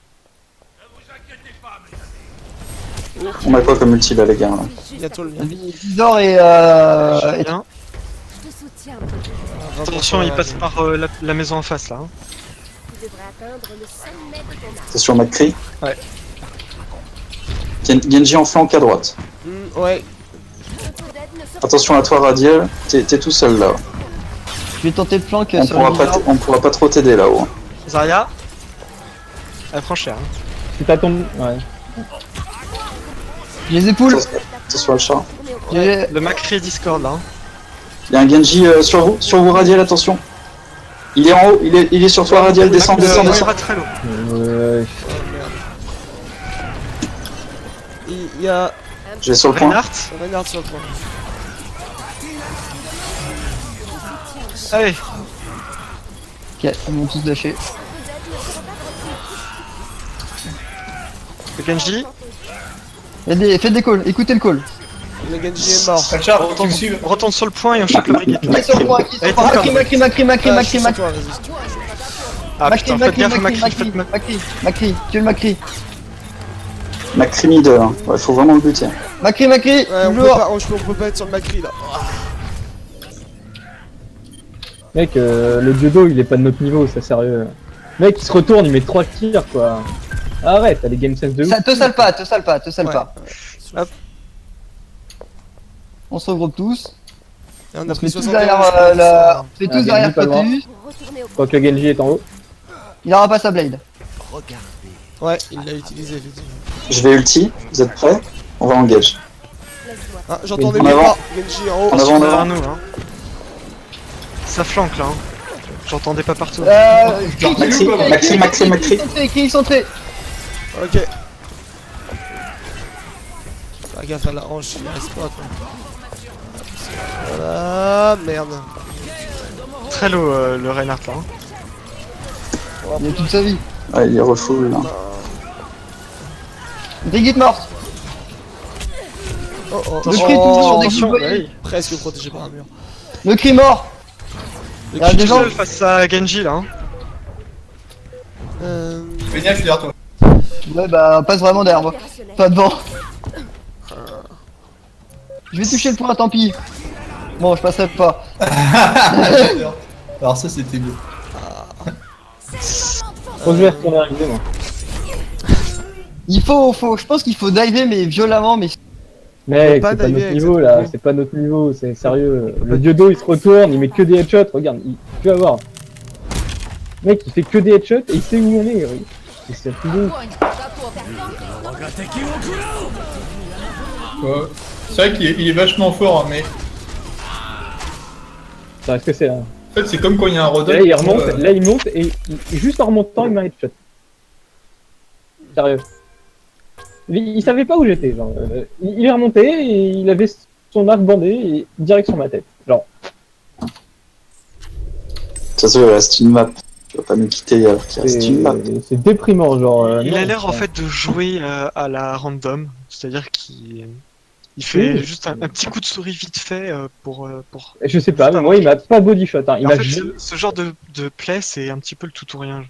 Speaker 3: On a quoi comme ulti là, les gars là?
Speaker 1: Bientôt le mien.
Speaker 5: Visor et
Speaker 6: Bien.
Speaker 8: Je te soutiens, Brigitte.
Speaker 6: Attention, il passe par la maison en face là. Hein.
Speaker 8: Tu devrais atteindre le sommet de ton art.
Speaker 3: C'est sur Macri.
Speaker 6: Ouais.
Speaker 3: Genji en flanc à droite.
Speaker 1: Ouais,
Speaker 8: Un peu d'aide ne
Speaker 3: Attention à toi, Radiel. T'es tout seul là.
Speaker 5: Je vais tenter le flank
Speaker 3: On
Speaker 5: sur le
Speaker 3: pourra,
Speaker 5: mineur.
Speaker 3: on pourra pas trop t'aider là-haut. Hein.
Speaker 6: Zarya. Elle prend cher. Hein.
Speaker 2: Si t'as ton... Ouais.
Speaker 5: J'ai les épaules.
Speaker 3: Attention à le chat.
Speaker 5: J'ai...
Speaker 6: Le Macri Discord là. Hein.
Speaker 3: Il y a un Genji sur vous, Radiel, attention. Il est en haut, il est sur toi, Radiel, descends, descends,
Speaker 6: Il
Speaker 3: descends.
Speaker 6: sera très lourd.
Speaker 2: Ouais.
Speaker 1: Il y a
Speaker 3: Je vais sur le point.
Speaker 6: Reinhardt.
Speaker 1: Reinhardt sur le point.
Speaker 6: Allez.
Speaker 5: Ok, ils m'ont tous lâché.
Speaker 6: Le Genji.
Speaker 5: Faites des calls, écoutez le call.
Speaker 1: Le Genji est mort.
Speaker 4: Alchar, faut que tu me suives.
Speaker 6: On retourne sur le point et on chope le brigade.
Speaker 5: Qui est sur le point, qui est sur le point. Macri,
Speaker 1: Ah, je suis sur toi, résiste.
Speaker 6: Ah
Speaker 5: Macri,
Speaker 6: putain, faites gaffe Macri.
Speaker 5: Macri, tu es le Macri.
Speaker 3: Macri de, hein. Ouais, faut vraiment le buter.
Speaker 5: Macri,
Speaker 1: Ouais, on peut
Speaker 5: toujours.
Speaker 1: pas, on peut pas être sur le Macri là.
Speaker 2: Mec, le Diodo, il est pas de notre niveau, c'est sérieux. Mec, il se retourne, il met 3 tirs, quoi. Arrête, t'as des game sense de ouf.
Speaker 5: Ça te sale pas, te sale pas.
Speaker 1: Ouais.
Speaker 6: Hop.
Speaker 5: On se regroupe tous.
Speaker 1: Et on
Speaker 5: On
Speaker 1: a
Speaker 5: se
Speaker 1: pris
Speaker 5: met tous
Speaker 1: 71.
Speaker 5: derrière la... On se met
Speaker 2: Ah,
Speaker 5: tous derrière
Speaker 2: Genji pas loin.
Speaker 5: Proteus.
Speaker 2: Je crois que le Genji est en haut.
Speaker 5: Il aura pas sa blade.
Speaker 1: Ouais, il l'a utilisé effectivement.
Speaker 3: Je vais ulti, vous êtes prêts? On va engage.
Speaker 1: Ah, j'entendais
Speaker 3: En
Speaker 1: pas.
Speaker 3: avant.
Speaker 1: Genji en haut.
Speaker 3: En avant, en
Speaker 6: Derrière
Speaker 3: avant.
Speaker 6: nous hein. Ça flanque là. Hein. J'entendais pas partout.
Speaker 3: Macri.
Speaker 5: Cri centré.
Speaker 1: Ok. Fais gaffe à la hanche, il reste pas quoi. Voilà, merde.
Speaker 6: Très low le Reinhardt là. Hein.
Speaker 5: Il a toute sa vie.
Speaker 3: Ouais, il est refull là.
Speaker 5: Brigitte morte.
Speaker 1: Oh oh.
Speaker 5: Le cri toujours dès que vous
Speaker 6: attention,
Speaker 5: voyez.
Speaker 6: ouais.
Speaker 1: Presque protégé par un mur.
Speaker 5: Le cri mort.
Speaker 1: Le
Speaker 5: Il y a
Speaker 1: cri
Speaker 5: des
Speaker 6: Tout
Speaker 5: gens.
Speaker 6: seul face à Genji là. Hein.
Speaker 4: Vénia, je suis derrière toi.
Speaker 5: Ouais, bah, passe vraiment derrière moi. Pas devant. Je vais toucher le point, tant pis. Bon, je passerai pas.
Speaker 4: Alors ça, c'était bien.
Speaker 2: Faut que je vais retourner arriver, moi.
Speaker 5: Je pense qu'il faut diver, mais violemment, mais
Speaker 2: Mec,
Speaker 1: pas
Speaker 2: c'est pas
Speaker 1: diver
Speaker 2: notre
Speaker 1: avec
Speaker 2: niveau
Speaker 1: cette
Speaker 2: là,
Speaker 1: combo.
Speaker 2: c'est pas notre niveau, c'est sérieux. Le Diodo il se retourne, il met que des headshots, regarde, tu vas voir. Mec, il fait que des headshots et il sait où on est. Oui. C'est un truc de ouf.
Speaker 4: Ouais. C'est vrai qu'il est vachement fort, hein, mais
Speaker 2: Ça reste que c'est là.
Speaker 4: en fait, c'est comme quand il y a un rodon.
Speaker 2: Là il remonte, là il monte et juste en remontant il met un headshot. Sérieux. Il savait pas où j'étais, genre. Il est remonté et il avait son arc bandé et direct sur ma tête. Genre.
Speaker 3: De toute façon, il reste une map. Tu vas pas nous quitter alors qu'il reste une map.
Speaker 2: C'est déprimant, genre.
Speaker 6: Il
Speaker 2: non,
Speaker 6: a l'air en
Speaker 2: ça-
Speaker 6: fait de jouer à la random, c'est-à-dire qu'il fait
Speaker 2: Oui.
Speaker 6: juste un petit coup de souris vite fait pour.
Speaker 2: Je sais pas, mais moi il m'a pas body shot. Hein. Il
Speaker 6: En
Speaker 2: m'a
Speaker 6: fait,
Speaker 2: jamais-
Speaker 6: ce genre de play, c'est un petit peu le tout ou rien.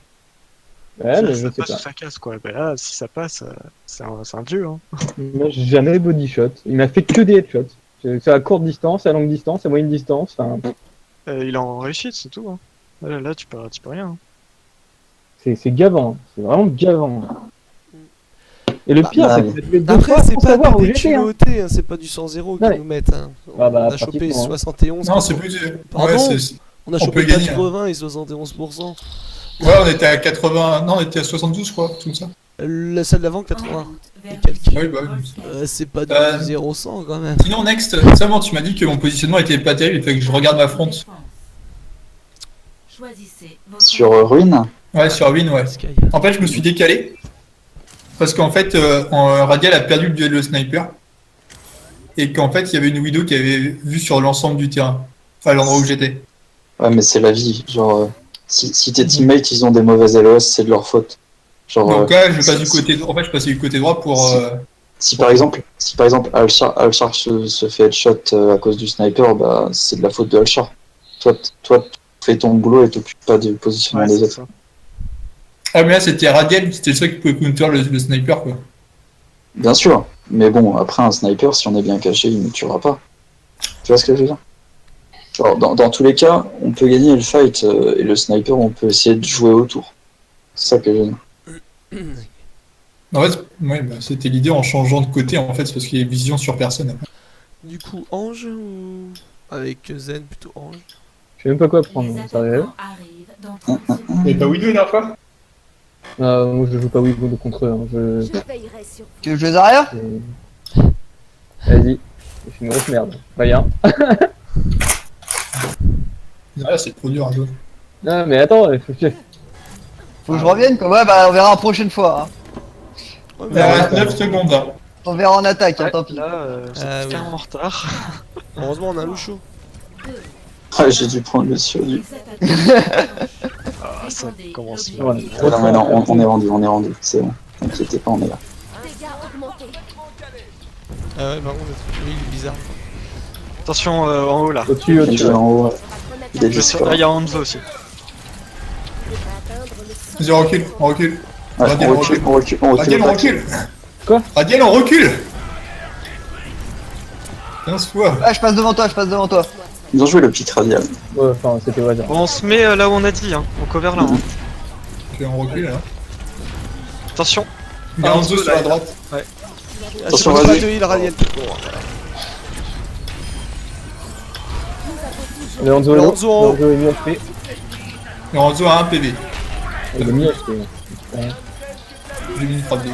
Speaker 2: Ouais, mais je
Speaker 6: ça
Speaker 2: sais
Speaker 6: passe
Speaker 2: pas.
Speaker 6: ou ça casse quoi. Bah là, si ça passe, c'est un dieu. Hein.
Speaker 2: Moi, j'ai jamais body shot. Il m'a fait que des headshots. C'est à courte distance, à longue distance, à moyenne distance. Enfin,
Speaker 6: Il est en réussite, c'est tout. Hein. Là, tu peux rien. Hein.
Speaker 2: c'est gavant. C'est vraiment gavant. Et le pire,
Speaker 3: bah,
Speaker 2: c'est que ça devait deux
Speaker 1: Après,
Speaker 2: fois
Speaker 1: c'est
Speaker 2: pour
Speaker 1: pas
Speaker 2: savoir où
Speaker 1: des
Speaker 2: j'étais. Hein.
Speaker 1: culottés, hein, c'est pas du 100-0 qu'ils
Speaker 2: Ouais.
Speaker 1: nous mettent. Hein.
Speaker 2: Ah bah,
Speaker 1: On a chopé
Speaker 2: pratiquement, hein.
Speaker 1: 71.
Speaker 4: Non, c'est plus.
Speaker 1: Pardon
Speaker 4: Ouais, c'est-
Speaker 1: On a
Speaker 4: on
Speaker 1: chopé
Speaker 4: peut gagner,
Speaker 1: 80 et 71%.
Speaker 4: ouais, on était à 80. Non, on était à 72, quoi, tout ça.
Speaker 1: La salle d'avant, 80.
Speaker 7: Vers
Speaker 1: quelques.
Speaker 4: Oui, bah oui.
Speaker 1: C'est pas du
Speaker 4: Euh,
Speaker 1: 0-100 quand même.
Speaker 4: Sinon, next, seulement tu m'as dit que mon positionnement était pas terrible, il fait que je regarde ma front.
Speaker 7: Choisissez votre
Speaker 3: Sur Ruine,
Speaker 4: Ouais, sur Win, ouais.
Speaker 1: Sky.
Speaker 4: En fait, je me suis décalé. Parce qu'en fait, Radial a perdu le duel de sniper. Et qu'en fait, il y avait une Widow qui avait vu sur l'ensemble du terrain. Enfin, à l'endroit où j'étais.
Speaker 3: ouais, mais c'est la vie. Genre, si tes teammates ils ont des mauvaises LOS, c'est de leur faute. Genre,
Speaker 4: Donc là, je passe du
Speaker 3: si-
Speaker 4: côté. En fait, je passais du côté droit pour.
Speaker 3: si par exemple Alchar se fait headshot à cause du sniper, bah c'est de la faute de Alchar. Toi, fais ton boulot et t'occupes pas du positionnement
Speaker 6: Ouais,
Speaker 3: des
Speaker 6: c'est
Speaker 3: autres.
Speaker 6: ça.
Speaker 4: Ah, mais là, c'était Radial, c'était le seul qui pouvait counter le sniper, quoi.
Speaker 3: Bien sûr, mais bon, après un sniper, si on est bien caché, il ne tuera pas. Tu vois ce que je veux dire? Genre, dans tous les cas, on peut gagner le fight et le sniper, on peut essayer de jouer autour. C'est ça que je veux dire.
Speaker 4: En fait, ouais, bah, c'était l'idée en changeant de côté, en fait, c'est parce qu'il y a vision sur personne.
Speaker 1: Du coup, Ange ou avec Zen plutôt Ange?
Speaker 2: Je sais même pas quoi
Speaker 7: Les
Speaker 2: prendre, sérieux.
Speaker 7: attaquants arrivent dans 30 secondes.
Speaker 4: Et pas Widow la dernière fois?
Speaker 2: Moi je joue pas Wigo contre eux, hein.
Speaker 8: Je veillerai sur
Speaker 5: Tu veux jouer Zarya?
Speaker 2: Vas-y, je suis une grosse merde. Rien.
Speaker 4: Ah, c'est trop dur à jouer.
Speaker 2: Non mais attends, il faut que...
Speaker 5: Faut que je revienne quoi. Ouais, bah on verra la prochaine fois. Hein.
Speaker 1: Ouais,
Speaker 4: Il
Speaker 1: mais
Speaker 4: reste 9 secondes là.
Speaker 5: On verra en attaque, hein,
Speaker 6: Ouais,
Speaker 5: tant pis.
Speaker 6: là, c'est
Speaker 1: Ah, oui.
Speaker 6: carrément en retard.
Speaker 1: heureusement, on a Lucho.
Speaker 3: Ah, j'ai dû prendre le surdu.
Speaker 7: Les attaquants
Speaker 6: Ah, ça commence bien.
Speaker 2: Ouais.
Speaker 3: Non, mais non, on est rendu, c'est bon. T'inquiétez pas, on est là.
Speaker 8: dégâts augmentés.
Speaker 1: Ah ouais, par contre, lui, il est bizarre.
Speaker 6: Attention en haut là.
Speaker 2: Au-dessus,
Speaker 3: Il
Speaker 2: au-dessus.
Speaker 3: est en haut, il est
Speaker 6: Je sais-
Speaker 3: discord.
Speaker 6: Ah, il y a Hanzo aussi.
Speaker 4: Vas-y, on recule, on recule.
Speaker 3: Ouais,
Speaker 4: Radial,
Speaker 3: on recule, on recule, on recule.
Speaker 4: Radial, on recule.
Speaker 2: Quoi?
Speaker 4: Radial, on recule. 15 fois.
Speaker 5: Ah, je passe devant toi, je passe devant toi.
Speaker 3: Bien joué le pic radial.
Speaker 2: Ouais, enfin, c'était au hasard.
Speaker 6: Bon, on se met là où on a dit, hein. On cover là. Hein.
Speaker 4: Ok, on recule là.
Speaker 6: Attention.
Speaker 4: Il y a Hanzo sur la droite.
Speaker 3: Attention,
Speaker 1: je sais pas
Speaker 3: vas-y.
Speaker 1: de heal Radiel.
Speaker 2: Le Hanzo est
Speaker 1: Le
Speaker 2: low.
Speaker 1: Hanzo en haut.
Speaker 2: Le Hanzo est mis HP.
Speaker 4: Et Hanzo a 1 PV.
Speaker 2: Il est mis HP. Ouais.
Speaker 4: J'ai mis une frappe de.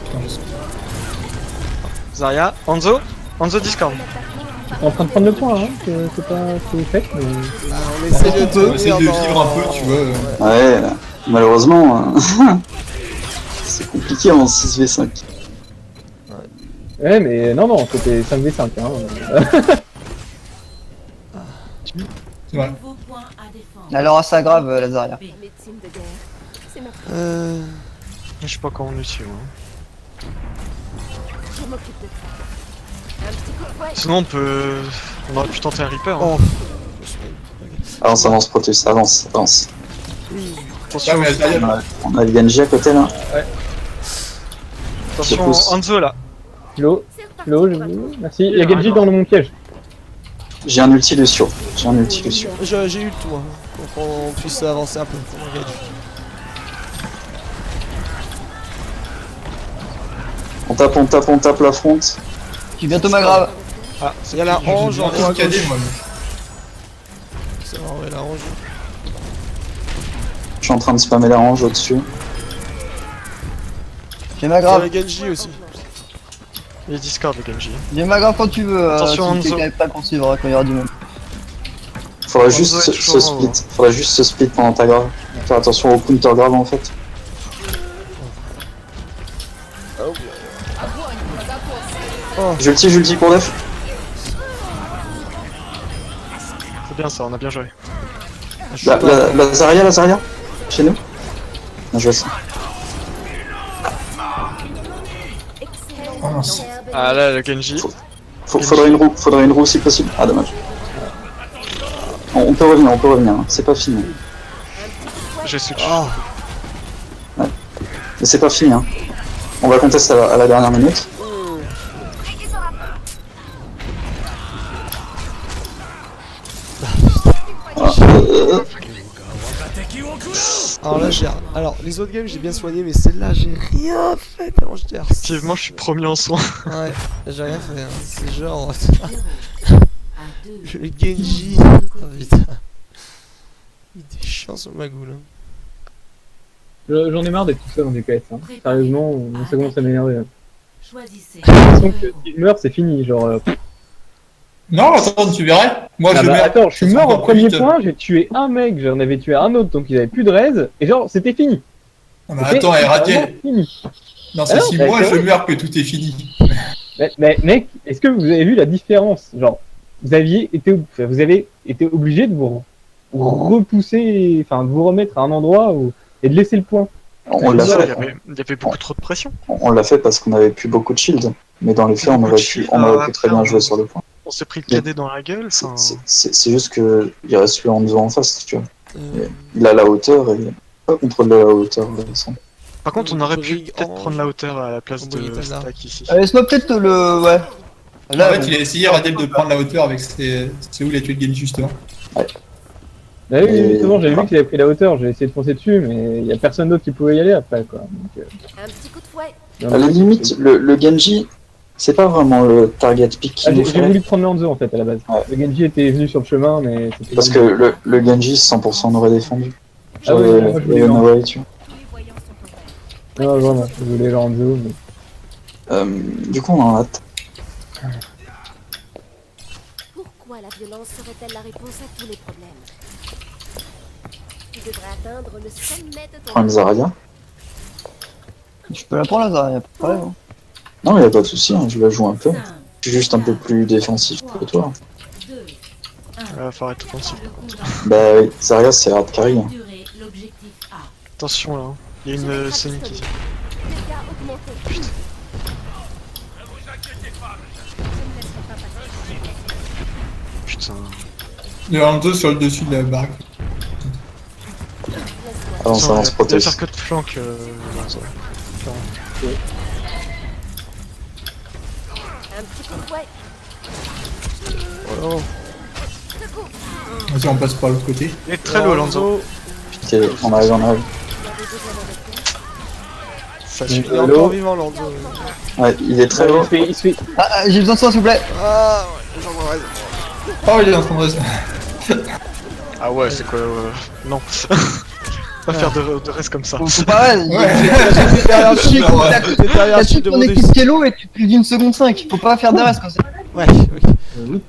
Speaker 4: Putain, je sais pas.
Speaker 6: Zarya, Hanzo. Hanzo Discord.
Speaker 2: T'es en train de prendre le point, hein. C'est pas ce que vous faites, mais...
Speaker 1: Ah, on essaie de
Speaker 4: On essaie de vivre un peu, tu vois.
Speaker 3: Ouais, malheureusement, c'est compliqué en 6v5.
Speaker 2: Ouais, mais non, non, c'était 5v5, hein.
Speaker 4: C'est vrai.
Speaker 7: Nouveau point à défendre.
Speaker 5: Alors, ça grave, la Zarya.
Speaker 8: Médecine de guerre. C'est ma
Speaker 6: Je sais pas quand on est dessus. Hein.
Speaker 8: Je m'occupe de toi. Un petit coup de fouet.
Speaker 6: Sinon, on aurait pu tenter un Reaper. Hein.
Speaker 1: Oh.
Speaker 3: Avance, Protus, avance.
Speaker 4: Ah,
Speaker 6: Attention,
Speaker 4: mais Radial,
Speaker 3: On a le Genji à côté là.
Speaker 6: attention,
Speaker 3: pousse.
Speaker 6: Hanzo là.
Speaker 2: Kilo,
Speaker 8: C'est reparti
Speaker 2: Kilo,
Speaker 8: pour
Speaker 2: je...
Speaker 8: ma tour.
Speaker 2: Merci. Il y a Genji dans mon piège.
Speaker 3: J'ai un ulti Lucio.
Speaker 1: J'ai eu le tour, hein, pour qu'on puisse avancer un peu. On engage.
Speaker 3: On tape la fronte.
Speaker 5: Je suis bientôt grave.
Speaker 6: Ah,
Speaker 1: Il y a la Ange en haut à
Speaker 4: escadé,
Speaker 1: gauche.
Speaker 4: moi.
Speaker 1: C'est vrai, ouais, la Ange.
Speaker 3: Je suis en train de spammer la range au-dessus.
Speaker 5: J'ai ma
Speaker 1: Il y a
Speaker 5: grave.
Speaker 1: le Genji aussi.
Speaker 6: il est Discord le Genji.
Speaker 5: J'ai ma grave quand tu veux.
Speaker 6: Attention,
Speaker 5: si
Speaker 6: Hanzo.
Speaker 5: quelqu'un est prêt pour suivre hein, quand il y aura du monde.
Speaker 3: Faudra
Speaker 6: Hanzo
Speaker 3: juste
Speaker 6: est
Speaker 3: se
Speaker 6: toujours en
Speaker 3: split.
Speaker 6: haut,
Speaker 3: Faudra juste se split pendant ta grave. Faire attention au counter grave en fait. J'ulti pour def.
Speaker 6: C'est bien ça, on a bien joué.
Speaker 3: La Zarya. Chez nous. Bien joué ça.
Speaker 4: Oh, mince.
Speaker 6: Ah là, le Genji.
Speaker 3: Faudrait une roue si possible. Ah dommage. On peut revenir, hein. C'est pas fini.
Speaker 6: J'ai switch.
Speaker 1: Ah,
Speaker 3: Mais c'est pas fini, hein. On va contester à la dernière minute. Ah,
Speaker 1: alors là, alors, les autres games, j'ai bien soigné, mais celle-là, j'ai rien fait. Tellement j'étais harcelé.
Speaker 6: Effectivement, je suis premier en soin.
Speaker 1: Ouais, j'ai rien fait. Hein. C'est genre.
Speaker 7: À 2.
Speaker 1: Le Genji. Oh, putain. Il était chiant sur ma goule. Hein.
Speaker 2: J'en ai marre d'être tout seul en DPS, hein. Sérieusement, ça commence à m'énerver. Hein.
Speaker 7: Choisissez.
Speaker 2: J'ai l'impression que si je meurs, c'est fini, genre...
Speaker 4: Non, attends, tu verrais. Moi,
Speaker 2: Ah
Speaker 4: je
Speaker 2: bah,
Speaker 4: meurs.
Speaker 2: attends, je suis
Speaker 4: Ça
Speaker 2: mort
Speaker 4: sera
Speaker 2: au
Speaker 4: encore plus
Speaker 2: premier
Speaker 4: vite.
Speaker 2: point, j'ai tué un mec, j'en avais tué un autre, donc il avait plus de raise, et genre, c'était fini.
Speaker 4: Non, mais attends, Radial.
Speaker 2: Fini.
Speaker 4: Non, c'est
Speaker 2: Ah non,
Speaker 4: si
Speaker 2: bah,
Speaker 4: moi
Speaker 2: c'est
Speaker 4: je
Speaker 2: vrai.
Speaker 4: meurs que tout est fini.
Speaker 2: Mais mec, est-ce que vous avez vu la différence? Genre, vous avez été obligé de vous repousser, enfin, de vous remettre à un endroit et de laisser le point.
Speaker 3: on l'a
Speaker 6: Il y
Speaker 3: fait.
Speaker 6: avait beaucoup trop de pression.
Speaker 3: On l'a fait parce qu'on avait plus beaucoup de shield. Mais dans les faits, on aurait pu très bien jouer sur le point.
Speaker 6: On s'est pris le KD dans la gueule. Enfin...
Speaker 3: C'est juste que il reste le Hanzo en face, tu vois.
Speaker 1: Euh,
Speaker 3: Il a la hauteur et pas contrôle de la hauteur.
Speaker 6: Par contre, on aurait pu
Speaker 1: Brigue
Speaker 6: peut-être
Speaker 1: en-
Speaker 6: prendre la hauteur à la place de
Speaker 1: Brigue là.
Speaker 6: Stack ici.
Speaker 5: Laisse-moi peut-être le. Ouais.
Speaker 4: En
Speaker 5: Là,
Speaker 4: fait, il a essayé Radial de prendre la hauteur avec c'est où il a tué le Genji justement.
Speaker 2: Bah oui,
Speaker 3: Et
Speaker 2: justement, j'avais vu
Speaker 3: voilà.
Speaker 2: qu'il avait pris la hauteur, j'ai essayé de foncer dessus, mais il y a personne d'autre qui pouvait y aller après, quoi. Donc,
Speaker 8: Un petit coup de fouet.
Speaker 2: non,
Speaker 3: À la
Speaker 2: mais-
Speaker 3: limite, le Genji, c'est pas vraiment le target pick
Speaker 2: Ah,
Speaker 3: qu'il nous
Speaker 2: j'ai
Speaker 3: fallait.
Speaker 2: voulu prendre le Hanzo en fait à la base.
Speaker 3: Ouais.
Speaker 2: Le Genji était venu sur le chemin, mais c'était.
Speaker 3: Parce que le Genji, 100% on aurait défendu.
Speaker 2: Ah oui,
Speaker 3: J'aurais
Speaker 2: moi, je voulais
Speaker 3: Leon
Speaker 2: le
Speaker 3: Away, tu vois.
Speaker 8: Lui voyant son copain.
Speaker 2: Non, vraiment, je voulais le Hanzo, mais.
Speaker 3: Du coup, on en hâte.
Speaker 8: Pourquoi la violence serait-elle la réponse à tous les problèmes? Tu devrais atteindre le sommet de ton
Speaker 3: Prends une Zarya.
Speaker 5: Je peux la prendre là, ça, y'a pas de problème. Hein.
Speaker 3: Non, y a pas de souci, hein, je la joue un peu.
Speaker 7: 5,
Speaker 3: Je suis juste un peu plus défensif que toi.
Speaker 7: 2,
Speaker 6: Faut arrêter offensif.
Speaker 7: le combat.
Speaker 3: Bah oui, Zarya, c'est hard carry. Hein.
Speaker 7: Durée, l'objectif A.
Speaker 6: Attention là, hein. Il y a une Sonic qui.
Speaker 8: dégâts augmentés.
Speaker 6: Putain. Putain.
Speaker 4: Il y a un 2 sur le dessus de la barque.
Speaker 3: Avant ça, on se
Speaker 6: Il va
Speaker 3: protège.
Speaker 6: faire que de flanc. Lonzo.
Speaker 8: Un petit coup de fouet.
Speaker 1: Oh,
Speaker 4: Vas-y, on passe par l'autre côté.
Speaker 6: Il est très low, Lonzo.
Speaker 3: Ok, on arrive, on arrive.
Speaker 6: Ça
Speaker 2: Mm.
Speaker 6: suit.
Speaker 1: il est encore vivant, Lando.
Speaker 3: Ouais, il est très
Speaker 2: Il
Speaker 3: low.
Speaker 2: se fait- il se fait-
Speaker 5: Ah, j'ai besoin de ça, s'il vous plaît.
Speaker 1: Ah, ouais, j'en vois raison.
Speaker 4: Oh, il est en train de rester.
Speaker 6: Ah ouais, c'est quoi Non. Pas faire de reste comme ça.
Speaker 5: Faut pas,
Speaker 4: Ouais.
Speaker 1: T'es derrière le chic,
Speaker 4: Ouais.
Speaker 1: t'es derrière
Speaker 5: T'as
Speaker 1: le chic
Speaker 5: toute
Speaker 1: de
Speaker 5: ton
Speaker 1: Modus.
Speaker 5: équipe qui est low et tu plus d'une seconde 5. Faut pas faire de reste quand c'est.
Speaker 1: Ouais, ok.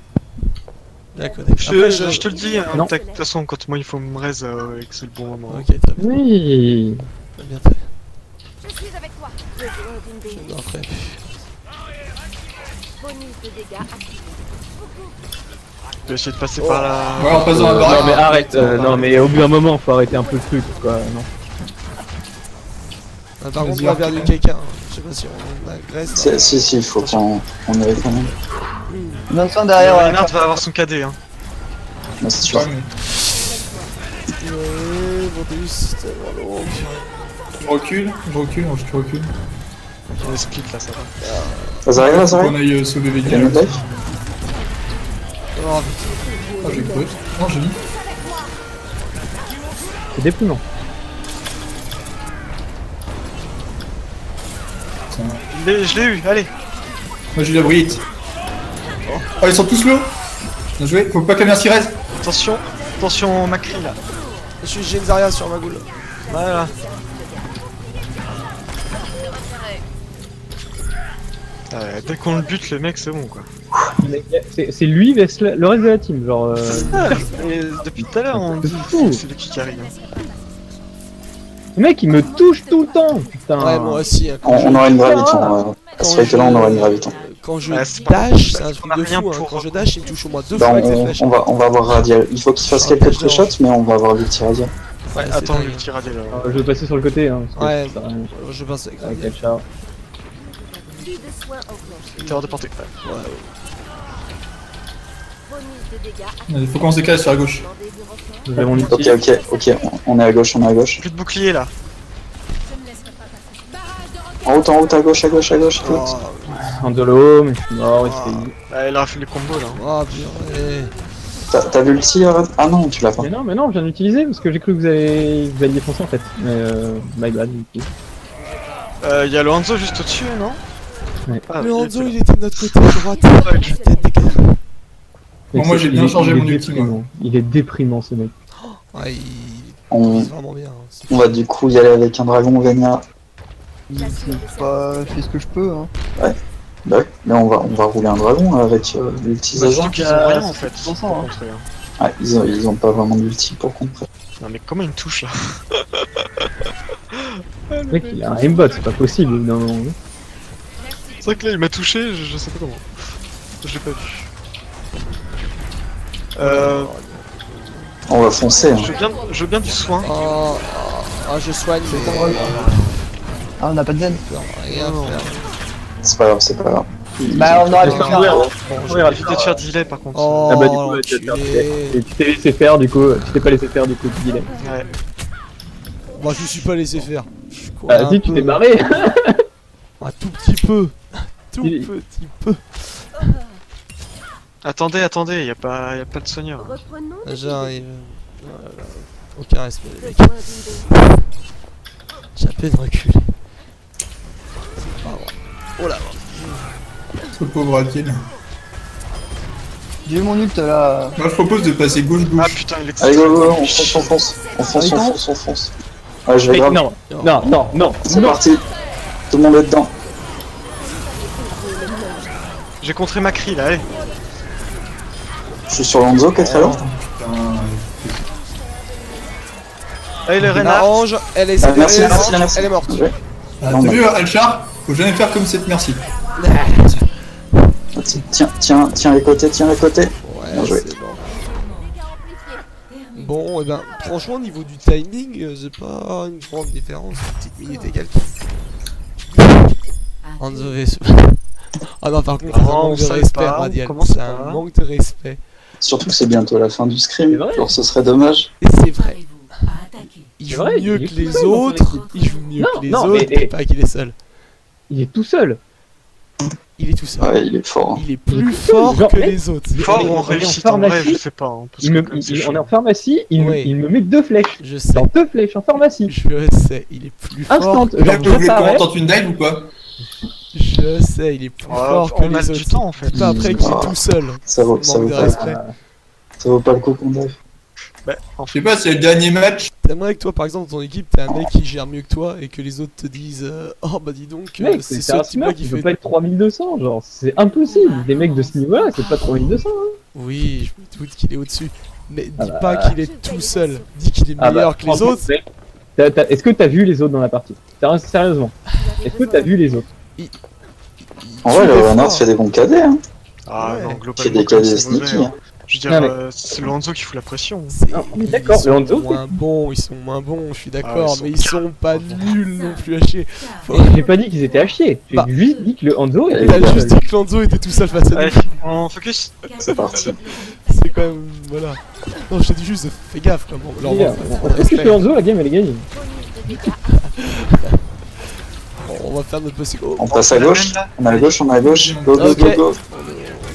Speaker 1: D'accord. Après,
Speaker 6: Je te le dis, hein,
Speaker 2: Non.
Speaker 6: de toute façon, quand moi il faut me raise et que c'est le bon moment.
Speaker 1: Ok, très bien.
Speaker 2: Oui.
Speaker 1: Très bien fait.
Speaker 8: Je suis avec toi. Besoin d'une BU.
Speaker 1: Non, après.
Speaker 8: Bonus de dégâts activés.
Speaker 6: Je vais essayer de passer par là.
Speaker 4: Ouais, on passe dans la
Speaker 2: Non
Speaker 4: barque.
Speaker 2: mais arrête, non mais au bout d'un moment faut arrêter un peu le truc quoi, non.
Speaker 1: Ah, par contre,
Speaker 4: Vas-y,
Speaker 1: on va vers du
Speaker 4: Arcane.
Speaker 1: quelqu'un. Je sais pas si on agresse. là.
Speaker 3: Si, il faut qu'on y aille quand même.
Speaker 5: Vincent derrière.
Speaker 6: Reinhardt va avoir son KD. Hein.
Speaker 3: Ouais, c'est sûr.
Speaker 4: Ouais, mais
Speaker 1: Ouais, Modus, c'est tellement long.
Speaker 4: je recule, je recule.
Speaker 6: On est split là, ça va.
Speaker 3: Zarya,
Speaker 4: Faut qu'on
Speaker 3: Zarya.
Speaker 4: aille sauver
Speaker 3: Il y a
Speaker 4: Védia.
Speaker 3: une life.
Speaker 1: Oh,
Speaker 4: Ah, j'ai cru. Non, j'ai mis.
Speaker 2: C'est déprimant.
Speaker 6: Je l'ai eu, allez.
Speaker 4: Moi, j'ai eu la brillette. Oh, ils sont tous low. Bien joué. Faut pas que la merci reste.
Speaker 6: Attention Macri là.
Speaker 1: j'ai une Zarya sur ma goule.
Speaker 6: Voilà. Dès qu'on le bute, le mec, c'est bon quoi.
Speaker 2: C'est lui vs le reste de la team, genre.
Speaker 6: Et depuis tout à l'heure, on
Speaker 2: C'est
Speaker 6: dit
Speaker 2: fou.
Speaker 6: c'est lui qui arrive. Hein.
Speaker 2: Le mec il me touche tout le temps, putain.
Speaker 1: Ouais, moi aussi. Hein,
Speaker 3: On aura une gravite. À ce fight-là, on aura une gravite.
Speaker 1: Quand je
Speaker 6: Ouais, c'est pas-
Speaker 1: dash, c'est un truc
Speaker 6: on a
Speaker 1: de
Speaker 6: rien
Speaker 1: fou. Hein.
Speaker 6: pour-
Speaker 1: Quand je dash, il me touche au moins 2
Speaker 3: Bah,
Speaker 1: fois avec les flèches.
Speaker 3: on va avoir Radial. Il faut qu'il fasse
Speaker 1: Ah,
Speaker 3: quelques
Speaker 1: flèche de
Speaker 3: pré-shots, mais on va avoir l'ulti Radial.
Speaker 1: Ouais, c'est
Speaker 6: Attends,
Speaker 1: dingue.
Speaker 6: le petit radial là.
Speaker 2: Je vais passer sur le côté, hein. Parce que
Speaker 1: Ouais.
Speaker 2: ça sert à rien.
Speaker 1: Je pense avec
Speaker 2: Ok,
Speaker 1: Radial.
Speaker 2: ciao.
Speaker 8: Plus de soins enclenchés.
Speaker 6: T'es hors de portée. Ouais.
Speaker 1: Ouais,
Speaker 8: Bonus de dégâts activés.
Speaker 4: Il faut qu'on se décale sur la gauche.
Speaker 8: Demandez du renfort.
Speaker 2: Je vais mon outil.
Speaker 3: Ok. On est à gauche,
Speaker 6: Plus de bouclier là.
Speaker 3: En haut, à gauche.
Speaker 1: Oh,
Speaker 2: En dolo, mais je suis mort, il se fait.
Speaker 6: Ah, il a fait les combos là.
Speaker 1: oh purée.
Speaker 3: T'as vu le tir? Ah non, tu l'as pas.
Speaker 2: Mais non, je viens d'utiliser parce que j'ai cru que vous alliez foncer en fait. Mais my bad du coup.
Speaker 6: Il y a le Hanzo juste au-dessus, non
Speaker 2: Ouais.
Speaker 6: Ah,
Speaker 1: Le
Speaker 6: il
Speaker 1: Hanzo,
Speaker 6: était
Speaker 1: il était de notre côté à droite. Tête des gars.
Speaker 2: Mec,
Speaker 4: moi,
Speaker 2: c'est-
Speaker 4: j'ai bien
Speaker 2: il est-
Speaker 4: changé
Speaker 2: il est
Speaker 4: mon ulti, moi.
Speaker 2: déprimant. Il est déprimant ce mec.
Speaker 1: Ouais, il
Speaker 3: On,
Speaker 1: vise vraiment bien. Hein. C'est-
Speaker 3: on va du coup y aller avec un dragon Venia.
Speaker 8: J'assure les
Speaker 5: Bah, je fais ce que je peux. Hein.
Speaker 3: Bah, mais on va rouler un dragon avec l'ulti
Speaker 6: Bah,
Speaker 3: Zaza.
Speaker 6: surtout qu'ils ont rien en fait.
Speaker 5: Bon sang,
Speaker 6: pour
Speaker 5: hein.
Speaker 6: contrer, hein.
Speaker 3: Ah, ils ont pas vraiment d'ulti pour contrer.
Speaker 6: Non mais comment il me touche là
Speaker 2: Le mec il a un aimbot, c'est pas possible. Non, non.
Speaker 6: C'est vrai que là il m'a touché, je sais pas comment. Je l'ai pas vu.
Speaker 3: On va foncer. Hein.
Speaker 6: Je veux bien du soin.
Speaker 1: Je soigne, mais
Speaker 5: Ah, on a pas de zen.
Speaker 1: rien
Speaker 6: Non.
Speaker 1: faire.
Speaker 3: C'est pas grave.
Speaker 5: Bah, on aurait pu
Speaker 2: Ouais,
Speaker 5: faire.
Speaker 2: ouais,
Speaker 6: Bon, je
Speaker 2: ouais,
Speaker 6: vais éviter de faire delay par contre.
Speaker 1: Oh,
Speaker 2: Ah bah du coup, tu vas te faire
Speaker 1: l'enculé.
Speaker 2: et tu t'es laissé faire du coup, tu t'es pas laissé faire du coup, tu dis.
Speaker 6: Ouais.
Speaker 1: Moi, je me suis pas laissé faire. Je cours
Speaker 2: Bah
Speaker 1: un
Speaker 2: si, tu
Speaker 1: peu.
Speaker 2: t'es barré.
Speaker 1: Un tout petit peu. Tout
Speaker 2: Il-
Speaker 1: petit peu.
Speaker 6: Attendez, y a pas de soigneur.
Speaker 8: Reprenons.
Speaker 1: J'arrive. Aucun respect, les mecs. J'ai à peine reculé. C'est pas vrai. Oh là.
Speaker 4: Ce pauvre Akiel.
Speaker 5: J'ai eu mon ult là.
Speaker 4: Moi je propose de passer
Speaker 6: Ah
Speaker 4: gauche-gauche.
Speaker 6: putain, il est
Speaker 3: Allez, go, go, on fonce, on fonce. On fonce, on fonce, on fonce. Ouais, je vais
Speaker 2: Mais
Speaker 3: grave.
Speaker 2: non, non, non, non,
Speaker 3: C'est
Speaker 2: non.
Speaker 3: parti. Tout le monde est dedans.
Speaker 6: J'ai contré Macri là, allez.
Speaker 3: Je suis sur Lonzo qui est très loin.
Speaker 6: Allez le
Speaker 1: La
Speaker 6: renard.
Speaker 1: orange, elle est
Speaker 3: Ah, merci,
Speaker 1: sévère,
Speaker 3: merci, merci.
Speaker 1: elle est morte.
Speaker 3: Ouais.
Speaker 4: Ah,
Speaker 3: Non,
Speaker 4: t'as
Speaker 3: non.
Speaker 4: vu Alchar? Faut jamais faire comme cette merci.
Speaker 3: Tiens les côtés, tiens les côtés. Bien
Speaker 1: Ouais,
Speaker 3: joué.
Speaker 1: c'est bon. Bon, et ben, franchement, au niveau du timing, c'est pas une grande différence, une petite minute et quelques. Hanzo Vesu. Ah non, par contre, c'est un
Speaker 6: Non, on
Speaker 1: manque de
Speaker 6: savait
Speaker 1: respect,
Speaker 6: pas, on
Speaker 1: Radial.
Speaker 6: commence
Speaker 1: C'est un
Speaker 6: pas.
Speaker 1: manque de respect.
Speaker 3: Surtout que c'est bientôt la fin du
Speaker 2: C'est
Speaker 3: scrim.
Speaker 2: vrai.
Speaker 3: Alors ce serait dommage.
Speaker 1: Et c'est vrai,
Speaker 7: Préparez-vous à attaquer.
Speaker 1: il
Speaker 2: C'est
Speaker 1: joue
Speaker 2: vrai,
Speaker 1: mieux
Speaker 2: il est
Speaker 1: que
Speaker 2: tout
Speaker 1: les
Speaker 2: seul dans son
Speaker 1: autres.
Speaker 2: équipe.
Speaker 1: Il joue mieux
Speaker 2: Non,
Speaker 1: que les
Speaker 2: non,
Speaker 1: autres,
Speaker 2: mais-
Speaker 1: pas qu'il est seul.
Speaker 2: Il est tout seul.
Speaker 1: Il est tout seul.
Speaker 3: Ouais, il est fort. hein.
Speaker 1: Il est plus
Speaker 2: Il est
Speaker 1: fort
Speaker 2: genre,
Speaker 1: que
Speaker 2: mec,
Speaker 1: les autres.
Speaker 6: Fort
Speaker 2: on est
Speaker 6: ou en
Speaker 2: en
Speaker 6: réussite en vrai,
Speaker 2: pharmacie.
Speaker 6: je sais pas. Hein, parce que comme c'est chaud.
Speaker 2: On est en pharmacie,
Speaker 1: Oui.
Speaker 2: il me met 2 flèches.
Speaker 1: Je sais,
Speaker 2: Dans 2 flèches en pharmacie.
Speaker 1: je sais, il est plus fort.
Speaker 2: Instant.
Speaker 4: Là,
Speaker 2: Genre,
Speaker 4: vous voulez qu'on
Speaker 2: j'apparais.
Speaker 4: tente une dive ou pas?
Speaker 1: Je sais, il est plus fort que
Speaker 6: on a
Speaker 1: les
Speaker 6: du
Speaker 1: autres.
Speaker 6: temps en fait.
Speaker 1: Dis pas après qu'il
Speaker 3: Ah.
Speaker 1: est tout seul.
Speaker 3: Ça vaut, ça,
Speaker 1: Manque
Speaker 3: vaut
Speaker 1: de
Speaker 3: pas,
Speaker 1: respect.
Speaker 3: ça vaut pas le coup qu'on dive.
Speaker 6: Bah, en
Speaker 4: Je
Speaker 6: fait,
Speaker 4: sais pas, c'est le dernier match.
Speaker 1: T'aimerais que toi, par exemple, dans ton équipe, t'es un mec qui gère mieux que toi et que les autres te disent oh bah dis donc,
Speaker 2: Mec,
Speaker 1: c'est
Speaker 2: c'est
Speaker 1: ce
Speaker 2: un
Speaker 1: type-là
Speaker 2: smurf,
Speaker 1: qui
Speaker 2: il peut
Speaker 1: fait.
Speaker 2: pas être 3200, genre, c'est impossible. Des mecs de ce niveau-là, c'est pas 3200. Hein.
Speaker 1: Oui, je me doute qu'il est au-dessus. Mais dis
Speaker 2: Ah bah.
Speaker 1: pas qu'il est tout seul. Dis qu'il est
Speaker 2: Ah
Speaker 1: meilleur
Speaker 2: bah,
Speaker 1: que les
Speaker 2: franchement,
Speaker 1: autres.
Speaker 2: mec, est-ce que t'as vu les autres dans la partie? Sérieusement. Est-ce que t'as vu les autres?
Speaker 3: En vrai, le Renard fait des bons cadets. Hein.
Speaker 6: ah
Speaker 1: Ouais.
Speaker 6: non,
Speaker 3: Fait
Speaker 6: globalement,
Speaker 3: des
Speaker 6: comme
Speaker 3: cadets
Speaker 6: c'est mauvais,
Speaker 3: sneaky.
Speaker 6: hein.
Speaker 3: Hein.
Speaker 6: Je veux dire,
Speaker 2: Non, mais-
Speaker 6: c'est Lorenzo qui fout la pression.
Speaker 1: C'est-
Speaker 2: Non, mais
Speaker 1: ils
Speaker 2: d'accord,
Speaker 1: sont
Speaker 2: Lorenzo,
Speaker 1: moins bons, ils sont moins bons, je suis d'accord,
Speaker 6: ils
Speaker 1: mais
Speaker 6: sont
Speaker 1: ils sont pas nuls non plus à chier.
Speaker 2: J'ai pas dit qu'ils étaient à chier. J'ai
Speaker 1: Bah.
Speaker 2: juste dit que le Hanzo
Speaker 3: Et
Speaker 2: était
Speaker 1: T'as
Speaker 3: bah,
Speaker 1: juste dit que Lanzo était tout seul face à
Speaker 6: Allez,
Speaker 1: nous.
Speaker 6: on focus.
Speaker 3: C'est parti.
Speaker 1: C'est quand même. Voilà. Non, je te dis juste, fais gaffe quand même.
Speaker 2: Les gars, on focus
Speaker 1: respect.
Speaker 2: le Hanzo, la game elle est gagnée.
Speaker 1: Bon, on va faire notre possible. Oh,
Speaker 3: On passe à gauche. On est à gauche, on est à gauche. Go, go,
Speaker 1: Ok.
Speaker 3: go, go.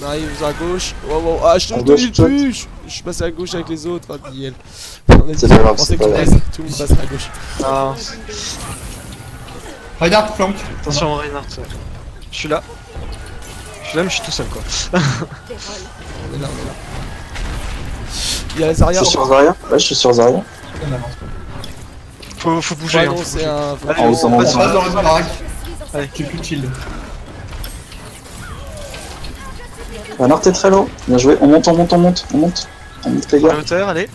Speaker 1: on arrive à gauche. Wow, wow. Ah, je te
Speaker 3: À
Speaker 1: le
Speaker 3: gauche,
Speaker 1: dis
Speaker 3: tout.
Speaker 1: plus. Je suis passé à gauche avec les autres, Radiel. On a dit
Speaker 3: C'est pas grave,
Speaker 1: on pensait
Speaker 3: c'est
Speaker 1: que
Speaker 3: pas
Speaker 1: tout
Speaker 3: grave.
Speaker 1: le monde passerait à gauche.
Speaker 6: Ah,
Speaker 4: Regarde, flank.
Speaker 6: attention, Reinhardt. Je suis là. Je suis là, mais je suis tout seul quoi.
Speaker 1: On est là, on est là. Il y a les
Speaker 3: Je
Speaker 1: arrières.
Speaker 3: suis sur Zarya. Ouais, je suis sur Zarya.
Speaker 4: On avance.
Speaker 6: Faut bouger.
Speaker 1: Ouais,
Speaker 6: hein,
Speaker 1: non,
Speaker 6: faut
Speaker 1: c'est
Speaker 6: bouger.
Speaker 1: un.
Speaker 6: Allez,
Speaker 3: En haut,
Speaker 6: on
Speaker 3: en haut,
Speaker 6: passe
Speaker 3: en
Speaker 4: Passe dans le baraque.
Speaker 6: Allez.
Speaker 4: J'ai plus de shield.
Speaker 3: Renard, t'es très low. Bien joué. On monte, on monte, on monte. On monte. On monte, les
Speaker 6: Sur la
Speaker 3: gars.
Speaker 6: hauteur, allez.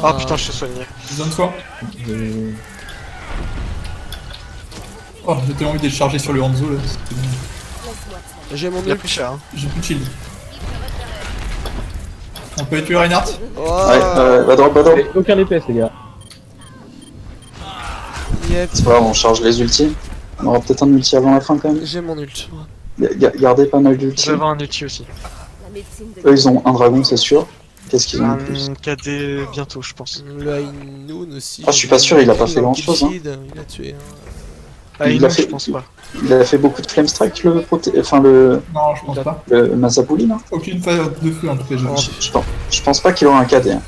Speaker 6: Ah putain, je te soignais.
Speaker 4: Besoin de soi. Oh, j'ai tellement envie d'être chargé sur le Hanzo là. C'était bon.
Speaker 1: J'ai mon
Speaker 6: Il a
Speaker 1: ult.
Speaker 6: pris cher. Hein.
Speaker 4: J'ai plus de shield. On peut tuer Reinhardt?
Speaker 3: Ouais,
Speaker 1: Oh,
Speaker 3: va drop, va drop.
Speaker 2: Aucun DPS les gars.
Speaker 1: yep.
Speaker 3: C'est pas grave, on charge les ultis. On aura peut-être un ulti avant la fin quand même.
Speaker 1: J'ai mon ult.
Speaker 3: Gardez pas mal
Speaker 6: Je
Speaker 3: d'ultis.
Speaker 6: vais avoir un ulti aussi.
Speaker 3: Eux, ils ont un dragon, c'est sûr. Qu'est-ce qu'ils ont de plus?
Speaker 6: Un KD bientôt, je pense.
Speaker 1: Le Ainoun aussi.
Speaker 3: Ah, je suis pas sûr, il a pas fait grand-chose, hein.
Speaker 1: Il a tué.
Speaker 6: Ah,
Speaker 3: Il
Speaker 6: non,
Speaker 3: a fait-
Speaker 6: je pense pas.
Speaker 3: Il a fait beaucoup de flame strike, le enfin le
Speaker 4: Non, je pense pas.
Speaker 3: Mazapuli, là.
Speaker 4: Aucune phase de feu en tout cas. j'ai-
Speaker 3: Je pense pas qu'il aura un KD. Hein.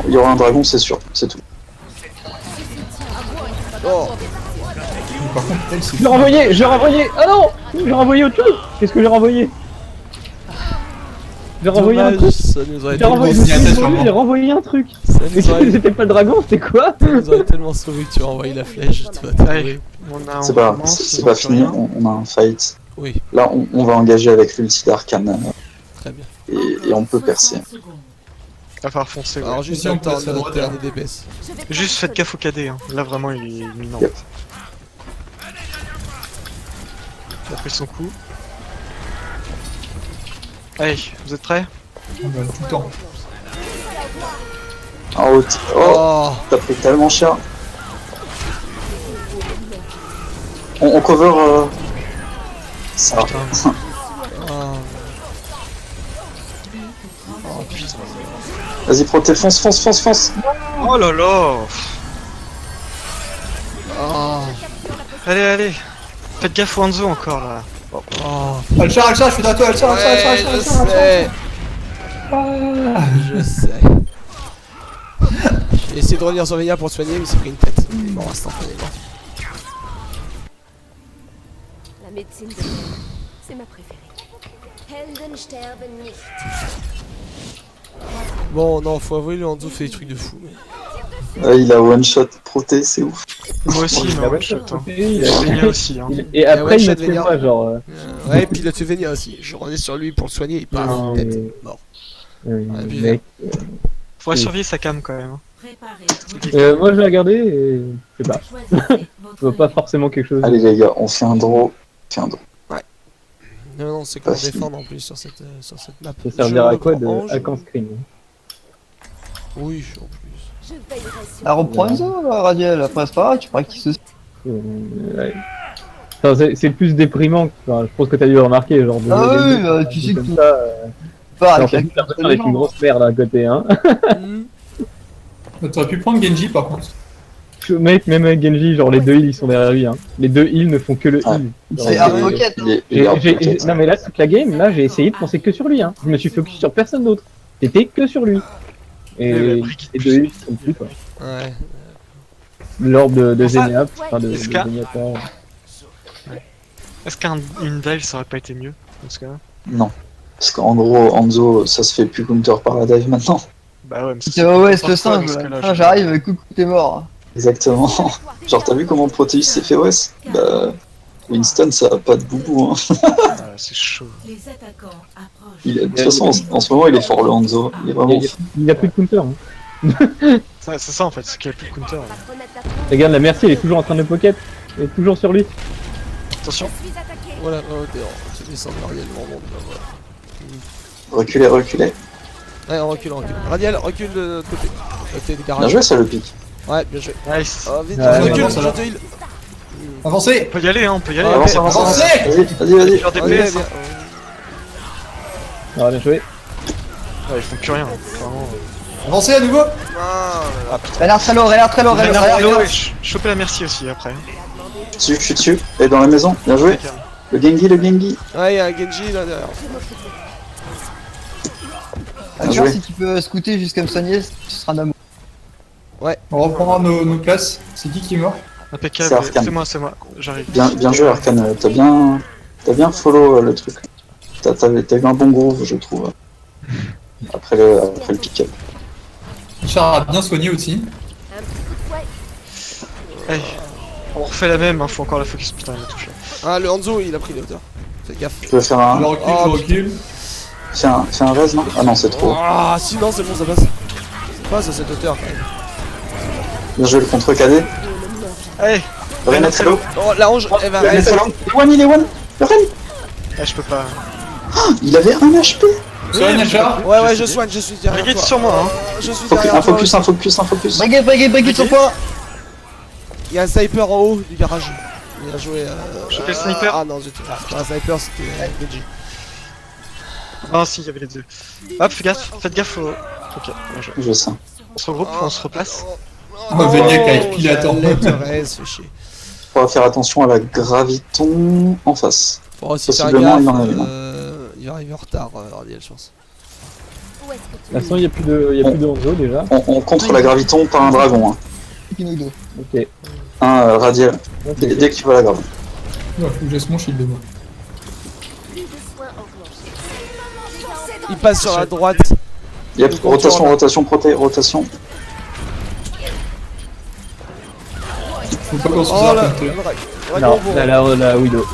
Speaker 3: Il y aura un dragon, c'est sûr, c'est tout.
Speaker 1: Oh,
Speaker 4: Par contre, elle, c'est.
Speaker 2: Je l'ai renvoyé, j'ai renvoyé. Ah non, j'ai renvoyé autre chose. Qu'est-ce que j'ai renvoyé? J'ai renvoyé un
Speaker 1: dommage,
Speaker 2: truc.
Speaker 1: ça nous aurait
Speaker 2: J'ai renvoyé,
Speaker 1: tellement
Speaker 4: Bon,
Speaker 2: je me suis
Speaker 4: signature,
Speaker 2: revenu,
Speaker 4: moi.
Speaker 2: j'ai renvoyé un truc.
Speaker 1: ça nous aurait-
Speaker 2: C'était pas le dragon, c'était quoi?
Speaker 1: ça nous aurait tellement sauvé que tu as envoyé la flèche. Tu vas
Speaker 6: Allez.
Speaker 1: t'arriver.
Speaker 6: On a,
Speaker 3: C'est
Speaker 6: on
Speaker 3: pas,
Speaker 6: commence,
Speaker 3: c'est
Speaker 6: ils
Speaker 3: pas
Speaker 6: ont plus
Speaker 3: fini,
Speaker 6: rien.
Speaker 3: on a un fight.
Speaker 1: Oui,
Speaker 3: Là, on va engager avec l'ulti d'Arcane
Speaker 1: très bien.
Speaker 3: et on peut percer.
Speaker 7: 60 secondes.
Speaker 6: Va falloir foncer. Ouais.
Speaker 1: Alors, juste
Speaker 4: Si on
Speaker 1: attendre
Speaker 4: passe à
Speaker 1: notre
Speaker 4: droite,
Speaker 1: dernier DPS.
Speaker 6: Juste faites gaffe au KD. Hein. Là, vraiment, il est imminent.
Speaker 3: Yep.
Speaker 6: Il a pris son coup. Allez, vous êtes prêts?
Speaker 4: Tout le temps.
Speaker 3: En haut, oh,
Speaker 1: Oh,
Speaker 3: t'as pris tellement cher. On cover ça.
Speaker 1: oh.
Speaker 3: Vas-y, Proté, fonce, fonce, fonce, fonce.
Speaker 6: Oh là là!
Speaker 1: Oh,
Speaker 6: Allez, allez! Faites gaffe au Hanzo encore là.
Speaker 1: oh.
Speaker 4: Alchar, je suis derrière toi, Alchar,
Speaker 1: Ouais, je sais. Je sais. J'ai essayé de revenir sur Venia pour le soigner, mais il s'est pris une tête. Il est mort instantanément.
Speaker 8: La médecine de c'est ma préférée. Helden sterben nicht.
Speaker 1: Bon, non, faut avouer, le Hanzo fait des trucs de fou. Mais...
Speaker 3: Il a one shot proté, c'est ouf.
Speaker 6: Moi aussi,
Speaker 2: Il
Speaker 6: mais
Speaker 2: a
Speaker 6: ouais,
Speaker 2: one shot,
Speaker 6: hein.
Speaker 2: il a-
Speaker 6: Vénia aussi, hein.
Speaker 2: Et après, il
Speaker 1: one
Speaker 2: m'a
Speaker 1: shot
Speaker 2: fait
Speaker 1: Venia.
Speaker 2: moi, genre.
Speaker 1: Ouais, et puis il a tué Venia aussi. Je revenais sur lui pour le soigner, il part
Speaker 2: Non,
Speaker 1: une tête.
Speaker 2: mais-
Speaker 1: Mort.
Speaker 2: mec,
Speaker 1: bien.
Speaker 6: Faudrait
Speaker 2: Oui.
Speaker 6: surveiller sa cam quand même. Hein.
Speaker 7: Préparez
Speaker 2: moi je l'ai regardé et je sais pas.
Speaker 7: choisissez
Speaker 2: Je
Speaker 7: votre
Speaker 2: vois pas forcément quelque chose.
Speaker 3: Allez les gars, on fait un draw.
Speaker 1: Non, non, c'est comment
Speaker 3: Pas fini.
Speaker 1: défendre en plus sur cette map.
Speaker 2: Ça servira à quoi
Speaker 1: Je
Speaker 2: de
Speaker 1: reprends Ange.
Speaker 2: hack en screen?
Speaker 1: Oui, en plus.
Speaker 8: Je veillerai sur
Speaker 5: Ah, reprends Enzo, là, Radiel. Après, c'est pas grave, tu parais qu'il se.
Speaker 2: Ouais. Enfin, c'est le plus déprimant. Enfin, je pense que t'as dû le remarquer. Genre,
Speaker 5: Ah oui, tu sais que
Speaker 2: comme
Speaker 5: tout-
Speaker 2: ça.
Speaker 5: Pas
Speaker 2: Genre,
Speaker 5: avec la
Speaker 2: t'as l'impression avec une grosse merde à côté, hein.
Speaker 4: T'aurais pu prendre Genji par contre.
Speaker 2: Mec, même avec Genji, genre les deux heals ils sont derrière lui. Hein. Les deux heals ne font que le
Speaker 3: Ouais.
Speaker 2: heal.
Speaker 5: C'est
Speaker 2: Genre,
Speaker 5: hard pocket.
Speaker 3: Il est hard pocket.
Speaker 2: Non mais là, toute la game, là j'ai essayé de penser que sur lui. Hein. Je me suis focus sur personne d'autre. C'était que sur lui. Et
Speaker 6: Ouais,
Speaker 2: les
Speaker 6: bah, Brigitte,
Speaker 2: deux heals sont plus quoi.
Speaker 1: Ouais.
Speaker 2: L'orbe de
Speaker 6: Enfin,
Speaker 2: Zenia, enfin de
Speaker 6: est-ce qu'à-
Speaker 2: Zeniator.
Speaker 6: Est-ce qu'une dive ça aurait pas été mieux dans ce cas-là?
Speaker 3: Non. Parce qu'en gros, Hanzo, ça se fait plus counter par la dive maintenant.
Speaker 6: Bah ouais, mais
Speaker 5: C'est ouais, c'est le
Speaker 6: Parfois,
Speaker 5: singe.
Speaker 6: dans ce cas-là,
Speaker 5: Ah,
Speaker 6: je-
Speaker 5: j'arrive, coucou, t'es mort.
Speaker 3: Exactement. Genre, t'as vu comment Proteus s'est fait OS? Bah, Winston, ça a pas de boubou. Hein.
Speaker 6: Ah, c'est chaud.
Speaker 7: les attaquants approchent.
Speaker 3: De toute façon, en ce moment, il est fort le Hanzo. Il est vraiment fort.
Speaker 2: Il n'y a plus de counter. Hein.
Speaker 6: C'est ça en fait, c'est qu'il y a plus de counter. Là.
Speaker 2: Regarde, la Mercy elle est toujours en train de pocket. Elle est toujours sur lui.
Speaker 6: Attention,
Speaker 8: Je suis attaqué.
Speaker 1: Voilà, oh, tu descends réellement, bon, bah, voilà.
Speaker 3: Reculez, reculez.
Speaker 1: Ouais, on recule, on recule. Radial, recule de l'autre côté. Côté des
Speaker 3: Bien
Speaker 1: garages.
Speaker 3: joué, ça le pique.
Speaker 1: Ouais, bien joué.
Speaker 6: nice.
Speaker 1: Oh, vite,
Speaker 2: Ouais,
Speaker 1: recule,
Speaker 4: non, ça
Speaker 1: je
Speaker 4: va.
Speaker 1: te heal.
Speaker 4: Avancez.
Speaker 6: On peut y aller, hein, on peut y aller.
Speaker 1: Ouais,
Speaker 3: Avance,
Speaker 1: ouais,
Speaker 3: avance,
Speaker 1: avance.
Speaker 3: avance. Vas-y, vas-y, vas-y.
Speaker 6: Faire des
Speaker 1: Ouais,
Speaker 6: PS.
Speaker 1: bien.
Speaker 6: Hein.
Speaker 2: Ah, bien joué.
Speaker 6: Ouais, ils font plus rien. Vraiment.
Speaker 4: Avancez à nouveau.
Speaker 1: Ah,
Speaker 5: Elle a l'air très lourd, elle a l'air très lourd, elle a l'air très lourd.
Speaker 6: Ouais, choper la merci aussi après.
Speaker 3: Dessus, je suis dessus. Elle est dans la maison. Bien joué. Le Genji, le Genji.
Speaker 1: ouais, il y a un Genji là derrière.
Speaker 5: Ah, tu vois, si tu peux scouter jusqu'à me soigner, tu seras d'amour.
Speaker 4: On reprendra nos places. C'est qui est mort?
Speaker 3: C'est
Speaker 6: Impeccable,
Speaker 3: Arcane.
Speaker 6: c'est moi, j'arrive.
Speaker 3: Bien joué, Arkane. T'as bien follow le truc. T'as eu un bon groove, je trouve. Après le pick-up.
Speaker 4: Richard a bien soigné aussi.
Speaker 8: Un petit coup de fouet.
Speaker 6: Hey, on refait la même, hein, faut encore la focus, putain, il m'a touché.
Speaker 1: Ah, le Hanzo, il a pris les hauteurs. Fais gaffe.
Speaker 3: Tu veux faire
Speaker 4: Je
Speaker 3: un.
Speaker 4: recule,
Speaker 1: Oh,
Speaker 4: je recule.
Speaker 3: Fais un res, non? Ah non, c'est trop.
Speaker 1: Ah, si, non, c'est bon, ça passe. Ça passe à cette hauteur quand même.
Speaker 3: Bien joué, le contre cadet.
Speaker 6: Hey,
Speaker 3: Ren est très low.
Speaker 1: Oh, la Ange, elle va
Speaker 3: Ren est
Speaker 1: rester.
Speaker 3: très low. Il est one. Le Ren.
Speaker 6: je peux pas.
Speaker 3: Il avait 1 HP.
Speaker 4: Soigne, Richard.
Speaker 1: Ouais, je soigne, je suis derrière
Speaker 6: Brigitte
Speaker 1: toi.
Speaker 6: sur moi, hein.
Speaker 1: Je suis derrière
Speaker 3: Un
Speaker 1: toi.
Speaker 3: focus, un focus, un focus.
Speaker 5: Brigitte sur point.
Speaker 1: Il y a un sniper en haut du garage. Il a joué.
Speaker 6: Choper le sniper.
Speaker 1: Ah non, zut. Pas un sniper, c'était Genji.
Speaker 6: Ah si, il y avait les deux. Hop, faites gaffe au... Ok, bien joué.
Speaker 3: Je sais.
Speaker 6: On se regroupe, on se replace.
Speaker 4: Oh, Venia qui a Espilator.
Speaker 1: Thérèse, fait chier.
Speaker 3: Faudra faire attention à la graviton en face.
Speaker 1: Faut aussi faire
Speaker 3: Possiblement,
Speaker 1: gaffe.
Speaker 3: il en avait un.
Speaker 1: Il va arriver en retard, Radiel, je pense.
Speaker 8: Où est-ce que
Speaker 2: De
Speaker 8: tu
Speaker 2: toute façon, il n'y a plus de Hanzo déjà.
Speaker 3: On contre la graviton par un dragon. Hein.
Speaker 5: Kinodo.
Speaker 2: Ok.
Speaker 3: Un radial.
Speaker 2: Ok.
Speaker 3: Dès que tu vois la grave.
Speaker 4: Ouais, faut que je laisse mon shield de moi.
Speaker 8: plus de soins enclenchés.
Speaker 1: Il passe sur la droite.
Speaker 3: Yep, rotation, rotation, rotation.
Speaker 4: Faut pas qu'on se
Speaker 1: Oh
Speaker 4: fasse
Speaker 1: là,
Speaker 4: counter.
Speaker 2: Non, la Widow.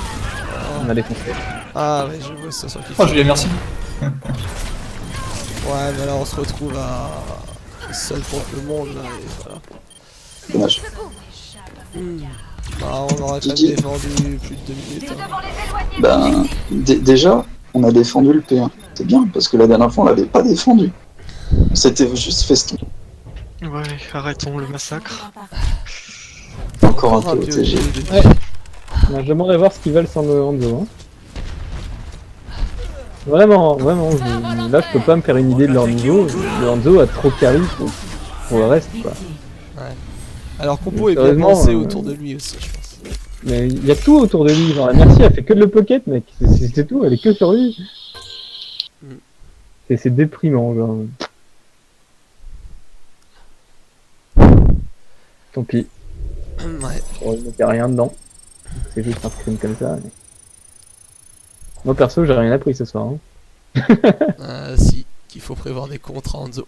Speaker 2: On a défoncé.
Speaker 1: Ah ouais, je vois ça sur qui.
Speaker 4: Oh, Julien, merci.
Speaker 1: Ouais, mais là on se retrouve à seul contre le monde là et voilà.
Speaker 3: Dommage.
Speaker 1: Bah, on aurait quand même
Speaker 3: Gigi.
Speaker 1: défendu plus de 2 minutes. Hein.
Speaker 3: Ben, déjà, on a défendu le P1. C'est bien, parce que la dernière fois, on l'avait pas défendu. C'était juste festin.
Speaker 6: Ouais, arrêtons le massacre.
Speaker 3: Encore un peu OTG.
Speaker 2: Ouais. Non, j'aimerais voir ce qu'ils veulent sans le Hanzo. Hein. Vraiment, là je peux pas me faire une idée de leur niveau. Le Hanzo a trop carry pour le reste quoi.
Speaker 1: Alors Compo est bien
Speaker 2: Sérieusement,
Speaker 1: pensé autour de lui aussi, je pense.
Speaker 2: Mais il y a tout autour de lui. Genre la Mercy elle fait que de le pocket mec. C'est tout, elle est que sur lui. C'est déprimant genre. tant pis.
Speaker 1: Ouais.
Speaker 2: Bon, il n'y a rien dedans. C'est juste un screen comme ça. mais- Moi perso, j'ai rien appris ce soir. Hein.
Speaker 1: Si, qu'il faut prévoir des contrats Hanzo.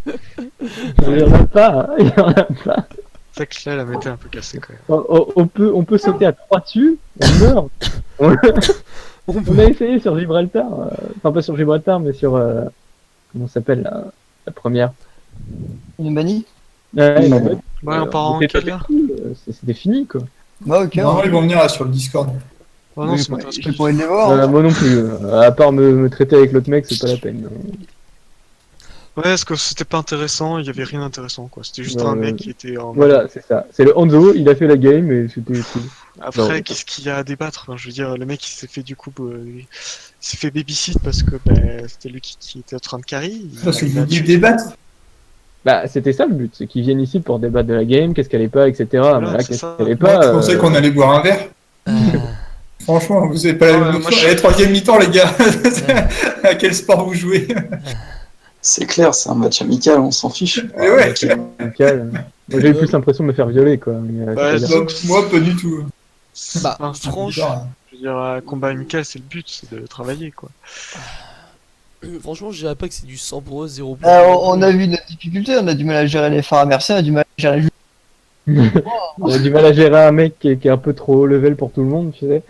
Speaker 2: Il y en a pas, hein. Il y en a pas.
Speaker 6: C'est que là, la méta est un peu cassée quand même.
Speaker 2: On peut sauter à 3 dessus, on meurt. On a essayé sur Gibraltar, enfin pas sur Gibraltar, mais sur comment ça s'appelle la première.
Speaker 5: Une banni.
Speaker 2: Ouais, la
Speaker 6: Ouais, en parlant en
Speaker 2: c'était
Speaker 6: quelle là
Speaker 2: c'était fini quoi.
Speaker 5: Bah ok,
Speaker 4: Non, ils vont venir là sur le Discord.
Speaker 6: Oh non,
Speaker 2: Oui,
Speaker 6: ça
Speaker 2: ouais.
Speaker 6: m'intéresse
Speaker 5: je
Speaker 6: pas.
Speaker 5: pourrais les voir. hein.
Speaker 2: Moi non plus. À part me traiter avec l'autre mec, c'est pas la peine.
Speaker 6: Ouais, parce que c'était pas intéressant, il y avait rien d'intéressant quoi. C'était juste un mec qui était en.
Speaker 2: Voilà, c'est ça. C'est le Hanzo, il a fait la game et c'était tout.
Speaker 6: Après,
Speaker 2: Non.
Speaker 6: qu'est-ce qu'il y a à débattre? Enfin, je veux dire, le mec il s'est fait du coup. Il s'est fait babysit parce que c'était lui qui était en train de carry.
Speaker 4: Parce que
Speaker 6: il a
Speaker 4: vous voulez
Speaker 6: tué-
Speaker 4: débattre.
Speaker 2: Bah c'était ça le but, c'est qu'ils viennent ici pour débattre de la game, qu'est-ce qu'elle est pas, etc.
Speaker 6: Voilà,
Speaker 2: Voilà,
Speaker 6: c'est
Speaker 2: qu'est-ce
Speaker 6: ça.
Speaker 2: qu'elle est
Speaker 4: Moi,
Speaker 2: pas.
Speaker 4: je pensais qu'on allait boire un verre. Franchement, vous avez pas la
Speaker 6: Ouais,
Speaker 4: même
Speaker 6: moi,
Speaker 4: notion.
Speaker 6: je-
Speaker 4: Allez, troisième mi-temps, les gars. À quel sport vous jouez?
Speaker 3: C'est clair, c'est un match amical, on s'en fiche.
Speaker 4: Eh ouais.
Speaker 2: Amical. Moi j'ai eu plus l'impression de me faire violer quoi. Mais,
Speaker 6: Bah,
Speaker 2: c'est pas
Speaker 6: donc,
Speaker 4: Moi, pas du tout.
Speaker 1: Bah,
Speaker 6: Enfin, c'est
Speaker 1: franchement,
Speaker 4: Bizarre.
Speaker 6: je veux dire, combat amical, c'est le but, c'est de travailler quoi.
Speaker 1: franchement, je dirais pas que c'est du 100 pour eux, 0 pour
Speaker 5: On a vu notre difficulté, on a du mal à gérer les phares à Mercer, on a du mal à gérer les
Speaker 2: On a du mal à gérer un mec qui est un peu trop haut level pour tout le monde, tu sais.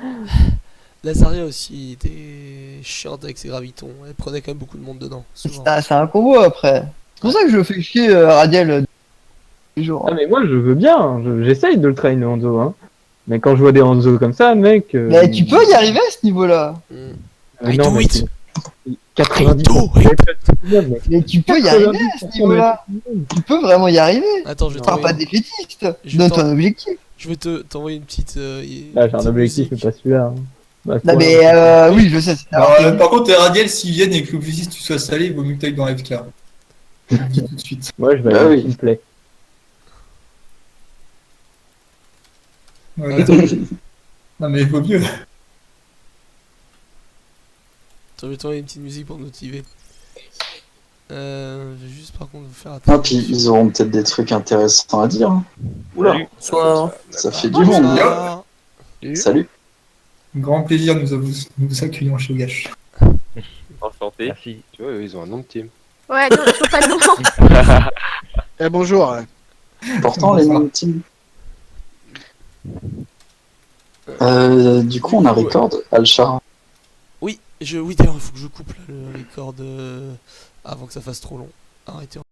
Speaker 1: Lazaria aussi était chiante avec ses gravitons. Elle prenait quand même beaucoup de monde dedans. Souvent.
Speaker 5: C'est un combo après. C'est pour ça que je fais chier Radiel tous les jours.
Speaker 2: Ah mais moi je veux bien, j'essaye de le train le Hanzo, hein. Mais quand je vois des Hanzo comme ça, mec.
Speaker 5: Mais tu peux y arriver à ce niveau-là.
Speaker 1: I
Speaker 2: non,
Speaker 1: do
Speaker 2: mec,
Speaker 1: it.
Speaker 2: 90. mec.
Speaker 5: Mais tu peux y arriver à ce niveau-là. Tu peux vraiment y arriver.
Speaker 1: Attends, je vais
Speaker 5: Pars pas
Speaker 1: t'envoyer.
Speaker 5: défaitiste.
Speaker 1: Je
Speaker 5: Donne
Speaker 1: t'en-
Speaker 5: ton objectif.
Speaker 1: Je vais t'envoyer une petite.
Speaker 2: Là j'ai un objectif, mais pas celui-là. Hein. Bah,
Speaker 5: Non
Speaker 2: voilà.
Speaker 5: mais oui, je sais. c'est-
Speaker 4: Alors, par contre, les Radiel, s'ils viennent et que l'objectif tu sois salé, il vaut mieux que t'ailles dans FK. Je le dis tout de suite.
Speaker 2: Moi je vais
Speaker 3: Bah
Speaker 2: aller
Speaker 3: oui.
Speaker 2: s'il me plaît.
Speaker 4: Voilà.
Speaker 1: Attends,
Speaker 4: Non, mais il vaut mieux.
Speaker 1: je vais t'envoyer une petite musique pour te motiver. Je vais juste par contre vous faire
Speaker 3: Ah,
Speaker 1: attention.
Speaker 3: puis ils auront peut-être des trucs intéressants à dire. hein. Oula, ça fait du monde.
Speaker 1: Bonsoir.
Speaker 3: Salut.
Speaker 4: Grand plaisir, nous accueillons chez Gash.
Speaker 9: Enchanté. Merci. Tu vois, eux, ils ont un nom de team.
Speaker 8: Ouais, non, je vois pas le nom.
Speaker 10: Eh bonjour.
Speaker 3: Pourtant, les noms de team. Du coup, on a record Alchar.
Speaker 1: Oui, d'ailleurs, il faut que je coupe là, le record avant que ça fasse trop long. Arrêtez.